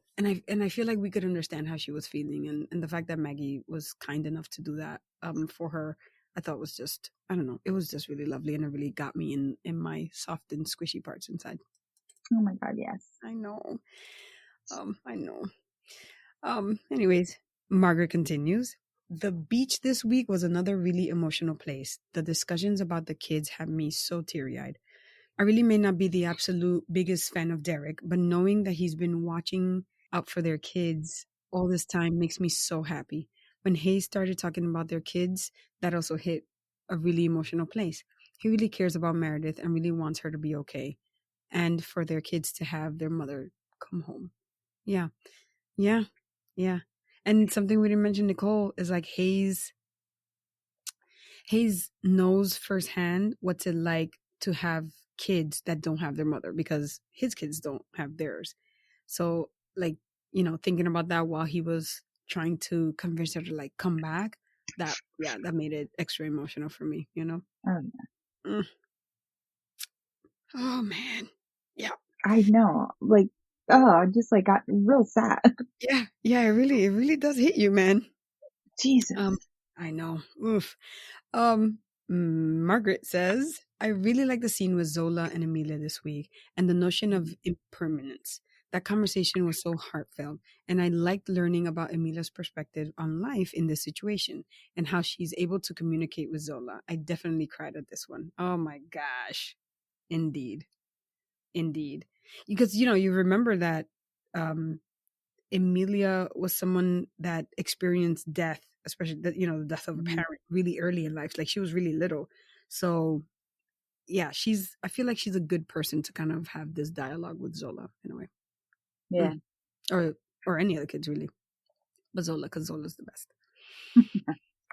S1: I feel like we could understand how she was feeling, and the fact that Maggie was kind enough to do that for her, I thought was just, I don't know, it was just really lovely, and it really got me in my soft and squishy parts inside.
S2: Oh my God, yes.
S1: I know. I know. Anyways, Margaret continues. The beach this week was another really emotional place. The discussions about the kids had me so teary eyed. I really may not be the absolute biggest fan of Derek, but knowing that he's been watching out for their kids all this time makes me so happy. When Hayes started talking about their kids, that also hit a really emotional place. He really cares about Meredith and really wants her to be okay, and for their kids to have their mother come home. Yeah, yeah, yeah. And something we didn't mention, Nicole, is like Hayes knows firsthand what's it like to have kids that don't have their mother because his kids don't have theirs. So, like, thinking about that while he was trying to convince her to like come back, yeah, that made it extra emotional for me.
S2: Oh,
S1: Mm. Oh man. Yeah.
S2: I know. Like, oh, I just like got real sad.
S1: Yeah. Yeah. It really does hit you, man. Um,
S2: Jesus.
S1: I know. Oof. Um, Margaret says, I really like the scene with Zola and Amelia this week and the notion of impermanence. That conversation was so heartfelt, and I liked learning about Amelia's perspective on life in this situation and how she's able to communicate with Zola. I definitely cried at this one. Oh my gosh. Indeed. Indeed. Because, you remember that um, Emilia was someone that experienced death, especially the death of a
S2: Hmm.
S1: parent really early in life. Like she was really little. So yeah, I feel like she's a good person to kind of have this dialogue with Zola in a way.
S2: Yeah.
S1: Mm. Or any other kids really. But Zola, because Zola's the best.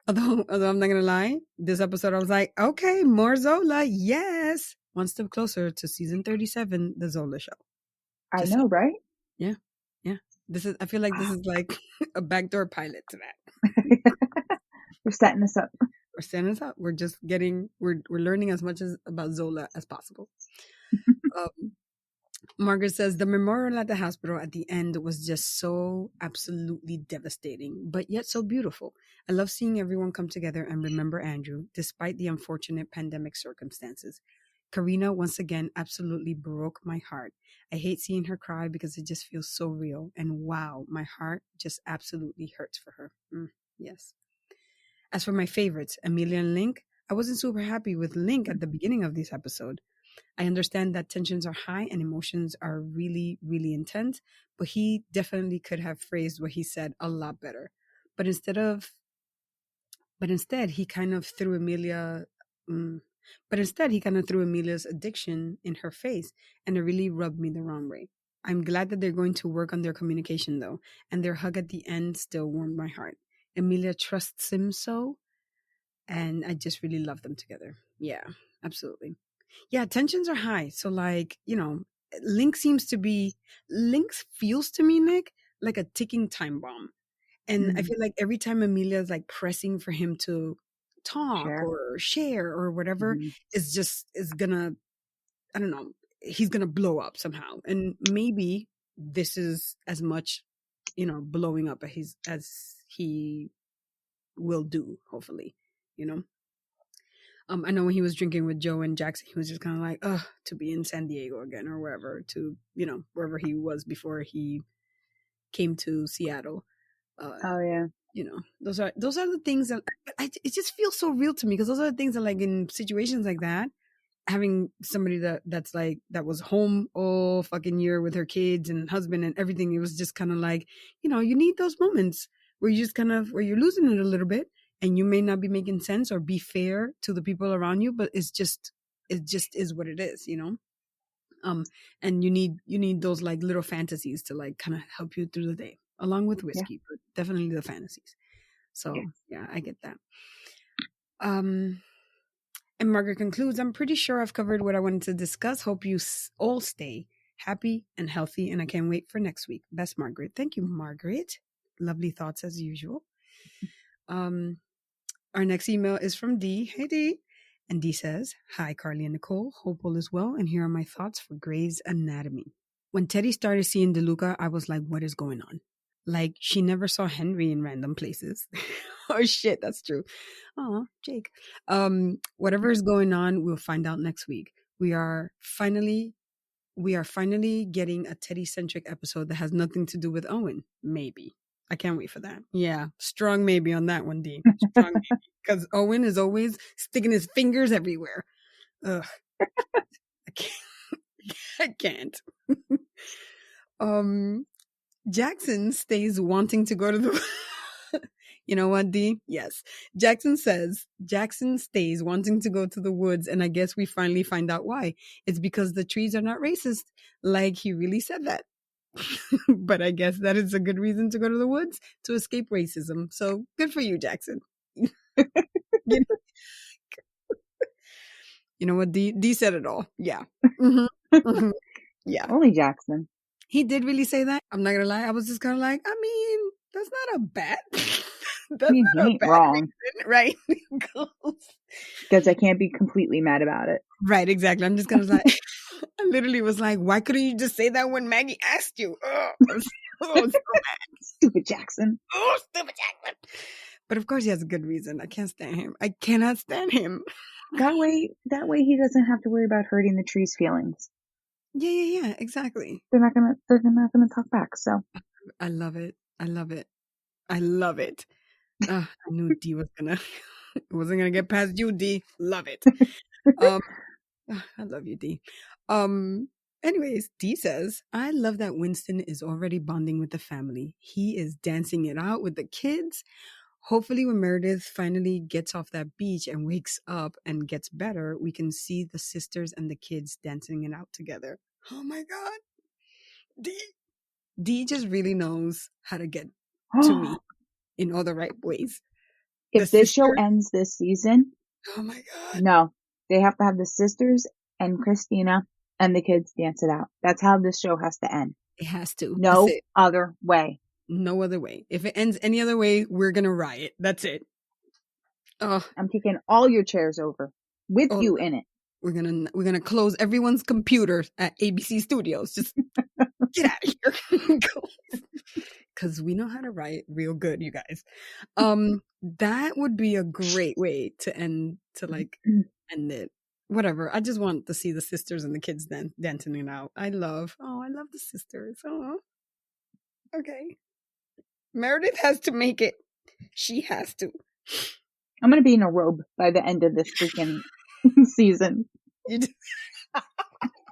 S1: Although I'm not gonna lie, this episode I was like, okay, more Zola, yes. One step closer to season 37, the Zola show.
S2: I
S1: Just saying.
S2: know, right?
S1: Yeah. Yeah. I feel like this is like a backdoor pilot to that.
S2: They're setting us up.
S1: We're setting us up. We're just we're learning as much as about Zola as possible. Um, Margaret says the memorial at the hospital at the end was just so absolutely devastating, but yet so beautiful. I love seeing everyone come together and remember Andrew, despite the unfortunate pandemic circumstances. Karina once again absolutely broke my heart. I hate seeing her cry because it just feels so real. And wow, my heart just absolutely hurts for her. Yes. As for my favorites, Amelia and Link, I wasn't super happy with Link at the beginning of this episode. I understand that tensions are high and emotions are really, really intense, but he definitely could have phrased what he said a lot better. But instead, he kind of threw Amelia. Mm, but instead, he kind of threw Amelia's addiction in her face, and it really rubbed me the wrong way. I'm glad that they're going to work on their communication, though, and their hug at the end still warmed my heart. Amelia trusts him so, and I just really love them together. Yeah, absolutely. Yeah, tensions are high. So, like, Link seems to be, Link feels to me, Nick, like a ticking time bomb. And I
S2: Mm-hmm.
S1: feel like every time Amelia's like pressing for him to talk
S2: Share.
S1: or share or whatever,
S2: Mm-hmm.
S1: is gonna, I don't know, he's gonna blow up somehow. And maybe this is as much, blowing up as he will do, hopefully, you know. I know when he was drinking with Joe and Jackson, he was just kind of like, ugh, to be in San Diego again or wherever, to, wherever he was before he came to Seattle. Uh,
S2: Oh yeah.
S1: those are the things that it just feels so real to me, because those are the things that, like, in situations like that, having somebody that's like that was home all fucking year with her kids and husband and everything, it was just kind of like, you need those moments where you just kind of where you're losing it a little bit, and you may not be making sense or be fair to the people around you, but it just is what it is, um and you need those like little fantasies to like kind of help you through the day, along with
S2: Yeah.
S1: whiskey, but definitely the fantasies.
S2: Yeah.
S1: So yeah, I get that. um and Margaret concludes, I'm pretty sure I've covered what I wanted to discuss. Hope you all stay happy and healthy, and I can't wait for next week. Best, Margaret. Thank you, Margaret. Lovely thoughts as usual. um our next email is from D. Hey D. And D says, hi Carly and Nicole, hope all is well, and here are my thoughts for Grey's Anatomy. When Teddy started seeing DeLuca, I was like, what is going on? Like, she never saw Henry in random places. Oh shit, that's true. Oh, Jake. Whatever is going on, we'll find out next week. We are finally getting a Teddy-centric episode that has nothing to do with Owen. Maybe. I can't wait for that. Yeah, strong maybe on that one, D. Strong maybe. Because Owen is always sticking his fingers everywhere. Ugh, I can't. I can't. um, Jackson stays wanting to go to the. You know what, D? Yes. Jackson stays wanting to go to the woods, and I guess we finally find out why. It's because the trees are not racist. Like, he really said that. But I guess that is a good reason to go to the woods, to escape racism. So good for you, Jackson. you, you know what? D said it all. Yeah. Hmm. Hmm. Yeah.
S2: Only Jackson.
S1: He did really say that. I'm not gonna lie. I was just kind of like, I mean, that's not a bad.
S2: I
S1: That's
S2: mean,
S1: not
S2: he
S1: a
S2: ain't
S1: bad
S2: wrong
S1: reason, right?
S2: because I can't be completely mad about it.
S1: Right, exactly. I'm just kind of like, I literally was like, why couldn't you just say that when Maggie asked you? Oh, so mad.
S2: Stupid Jackson.
S1: Oh, stupid Jackman. But of course, he has a good reason. I can't stand him. I cannot stand him.
S2: That way he doesn't have to worry about hurting the tree's feelings.
S1: Yeah, exactly.
S2: They're not gonna talk back. So
S1: I love it. I love it. I love it. I knew D wasn't gonna get past you, D. Love it. Um, I love you, D. Um, Anyways, D says, I love that Winston is already bonding with the family. He is dancing it out with the kids. Hopefully, when Meredith finally gets off that beach and wakes up and gets better, we can see the sisters and the kids dancing it out together. Oh my God. D. D just really knows how to get to me in all the right ways. The
S2: if this show
S1: sister.
S2: ends this season,
S1: Oh my God.
S2: no, they have to have the sisters and Christina and the kids dance it out. That's how this show has to end.
S1: It has to. That's
S2: No
S1: it.
S2: other way.
S1: No other way. If it ends any other way, we're gonna riot. That's it. Oh,
S2: I'm taking all your chairs over with
S1: oh,
S2: you in it.
S1: we're gonna close everyone's computers at ABC Studios. Just get out of here. Because we know how to riot real good, you guys. That would be a great way to end it. Whatever. I just want to see the sisters and the kids dancing it out. I love the sisters. Oh, okay. Meredith has to make it. She has to.
S2: I'm gonna be in a robe by the end of this freaking season.
S1: You just,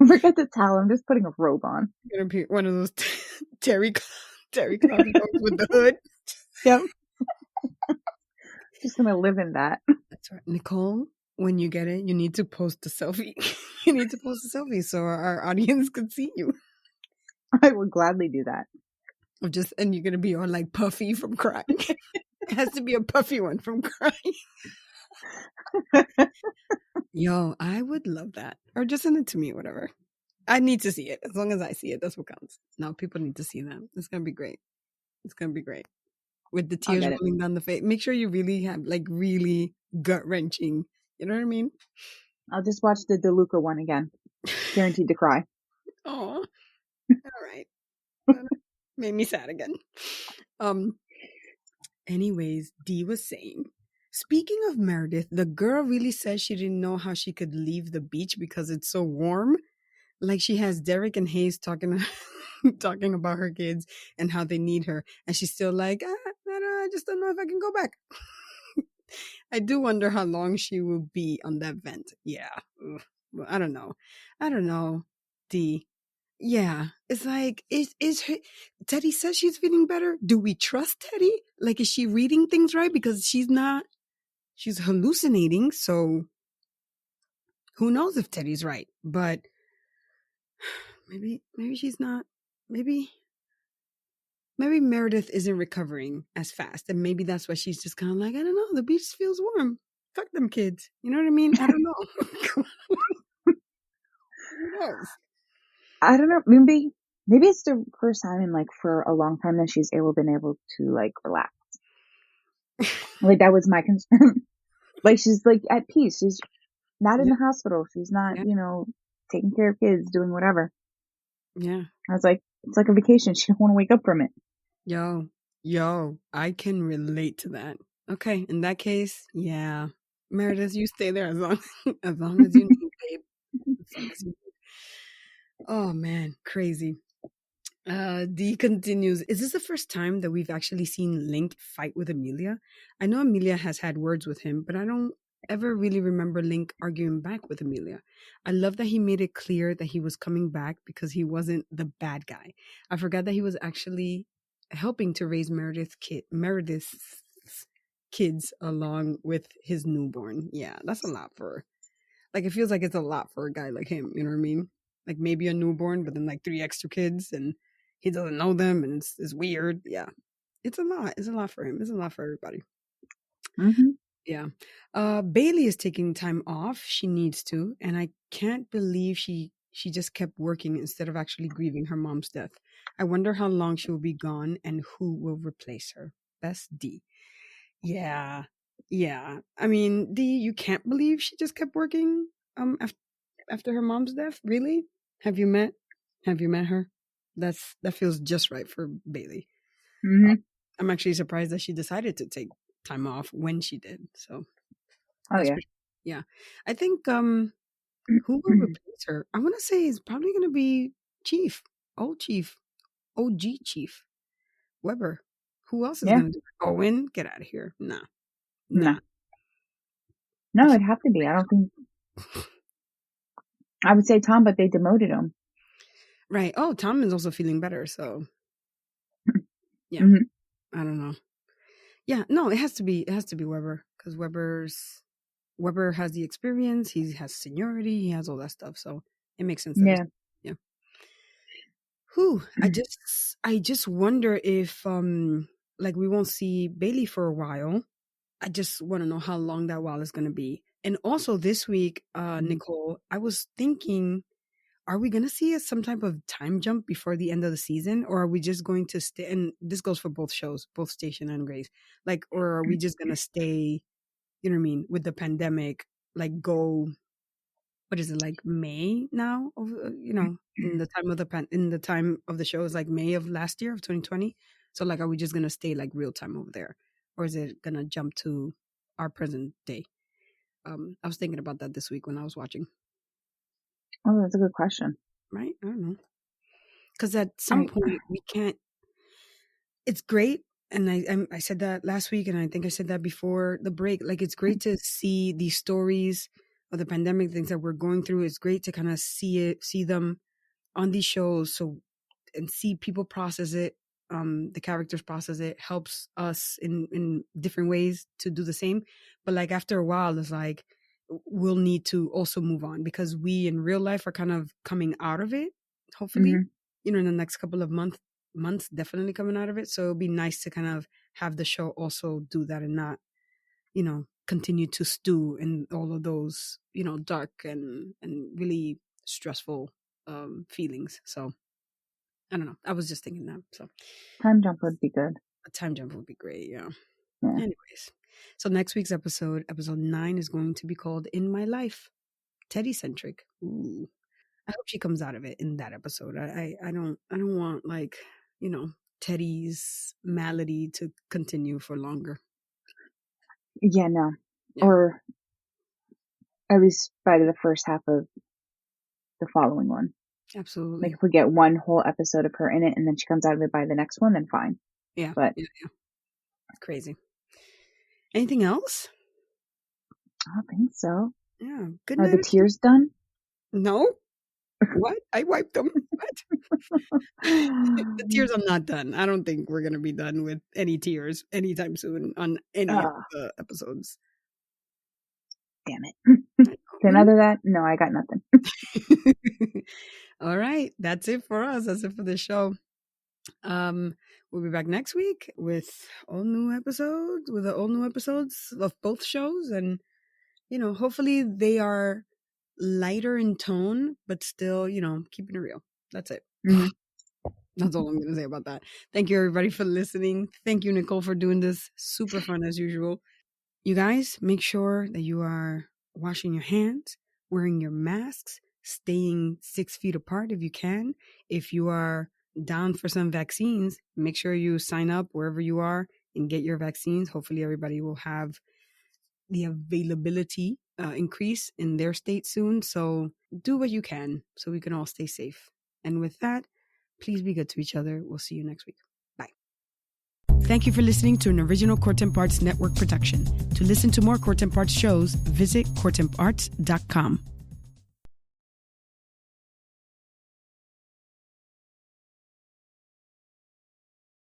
S2: Forget the towel. I'm just putting a robe on.
S1: Gonna be one of those terry terry cloth robes with the hood.
S2: Yep. Just gonna live in that.
S1: That's right, Nicole. When you get it, you need to post a selfie. You need to post a selfie so our audience can see you.
S2: I would gladly do that.
S1: Or just and you're gonna be all like puffy from crying. It has to be a puffy one from crying. Yo, I would love that. Or just send it to me, whatever. I need to see it. As long as I see it, that's what counts. No, people need to see that. It's gonna be great. It's gonna be great. With the
S2: I'll
S1: tears
S2: get it.
S1: rolling down the face. Make sure you really have like really gut wrenching. You know what I mean?
S2: I'll just watch the DeLuca one again. Guaranteed to cry.
S1: Oh, all right. That made me sad again. Um. Anyways, Dee was saying, speaking of Meredith, the girl really says she didn't know how she could leave the beach because it's so warm. Like she has Derek and Hayes talking talking about her kids and how they need her, and she's still like, I just don't know if I can go back. I do wonder how long she will be on that vent. Yeah. Ugh. Well, I don't know. I don't know. D. Yeah. It's like, is her, Teddy says she's feeling better. Do we trust Teddy? Like, is she reading things right? Because she's not, she's hallucinating. So who knows if Teddy's right? But maybe she's not. Maybe, maybe Meredith isn't recovering as fast. And maybe that's why she's just kind of like, I don't know. The beach feels warm. Fuck them kids. You know what I mean? I don't know. Who knows?
S2: I don't know. Maybe it's the first time in like for a long time that she's been able to like relax. Like that was my concern. Like she's like at peace. She's not in
S1: Yeah,
S2: the hospital. She's not,
S1: yeah,
S2: taking care of kids, doing whatever.
S1: yeah.
S2: I was like, it's like a vacation. She don't want to wake up from it.
S1: Yo, I can relate to that. Okay, in that case, yeah. Meredith, you stay there as long as long as you need, babe. As long as you need. Oh man, crazy. D continues. Is this the first time that we've actually seen Link fight with Amelia? I know Amelia has had words with him, but I don't ever really remember Link arguing back with Amelia. I love that he made it clear that he was coming back because he wasn't the bad guy. I forgot that he was actually helping to raise Meredith's kids along with his newborn. Yeah, that's a lot for like it feels like it's a lot for a guy like him, you know what I mean? Like maybe a newborn, but then like three extra kids and he doesn't know them and it's weird. Yeah. It's a lot. It's a lot for him. It's a lot for everybody.
S2: Hmm.
S1: Yeah. Bailey is taking time off. She needs to, and I can't believe she just kept working instead of actually grieving her mom's death. I wonder how long she will be gone and who will replace her. Best D. Yeah. Yeah. I mean, D, you can't believe she just kept working after her mom's death? Really? Have you met have you met her? That feels just right for Bailey.
S2: Hmm.
S1: I'm actually surprised that she decided to take time off when she did. So
S2: Oh
S1: that's
S2: yeah.
S1: pretty yeah. I think who will replace her? I want to say it's probably going to be Chief, old Chief, OG Chief Weber. Who else is
S2: Yeah.
S1: going to do it? Owen, get out of here. Nah,
S2: Nah.
S1: nah.
S2: No, it'd have to be. I don't think I would say Tom, but they demoted him.
S1: Right. Oh, Tom is also feeling better. So yeah,
S2: Hmm.
S1: I don't know. Yeah, no, it has to be Weber because Weber has the experience, he has seniority, he has all that stuff. So it makes sense that it's
S2: Yeah.
S1: yeah. Whew. I just wonder if like we won't see Bailey for a while. I just want to know how long that while is gonna be. And also this week, Nicole, I was thinking, are we gonna see some type of time jump before the end of the season? Or are we just going to stay and this goes for both shows, both Station and Grace. Like, or are we just gonna stay, you know what I mean, with the pandemic, like go what is it like May now of in the time of in the time of the show is like May of last year of 2020. So like are we just gonna stay like real time over there, or is it gonna jump to our present day? I was thinking about that this week when I was watching.
S2: Oh, that's a good question.
S1: Right, I don't know, because at some
S2: I
S1: point we can't. It's great, and I said that last week, and I think I said that before the break. Like it's great to see these stories of the pandemic, things that we're going through. It's great to kind of see them on these shows, and see people process it. The characters process it, helps us in different ways to do the same. But like after a while, it's like we'll need to also move on, because we in real life are kind of coming out of it, hopefully, in the next couple of months, definitely coming out of it. So it'll be nice to kind of have the show also do that, and not, continue to stew in all of those, dark and really stressful feelings. So I don't know. I was just thinking that. So
S2: Time jump would be good.
S1: a time jump would be great. Yeah.
S2: Yeah.
S1: Anyways, so next week's episode 9, is going to be called "In My Life," Teddy centric. Ooh. I hope she comes out of it in that episode. I don't want, like, Teddy's malady to continue for longer.
S2: Yeah, no.
S1: Yeah.
S2: Or at least by the first half of the following one.
S1: Absolutely.
S2: Like if we get one whole episode of her in it and then she comes out of it by the next one, then fine.
S1: Yeah.
S2: But
S1: yeah. It's crazy. Anything else?
S2: I don't think so.
S1: Yeah. Good
S2: Are
S1: night.
S2: the tears done?
S1: No. What? I wiped them. What? The tears are not done. I don't think we're gonna be done with any tears anytime soon on any of the episodes.
S2: Damn it. Can I do that? No, I got nothing.
S1: All right. That's it for us. That's it for the show. We'll be back next week with all new episodes, of both shows. And, hopefully they are lighter in tone, but still, keeping it real. That's it.
S2: Mm-hmm.
S1: That's all I'm going to say about that. Thank you, everybody, for listening. Thank you, Nicole, for doing this. Super fun as usual. You guys, make sure that you are washing your hands, wearing your masks, staying 6 feet apart if you can. If you are down for some vaccines, make sure you sign up wherever you are and get your vaccines. Hopefully everybody will have the availability increase in their state soon. So do what you can so we can all stay safe. And with that, please be good to each other. We'll see you next week. Bye. Thank you for listening to an original Core Temp Arts Network production. To listen to more Core Temp Arts shows, visit coretemparts.com.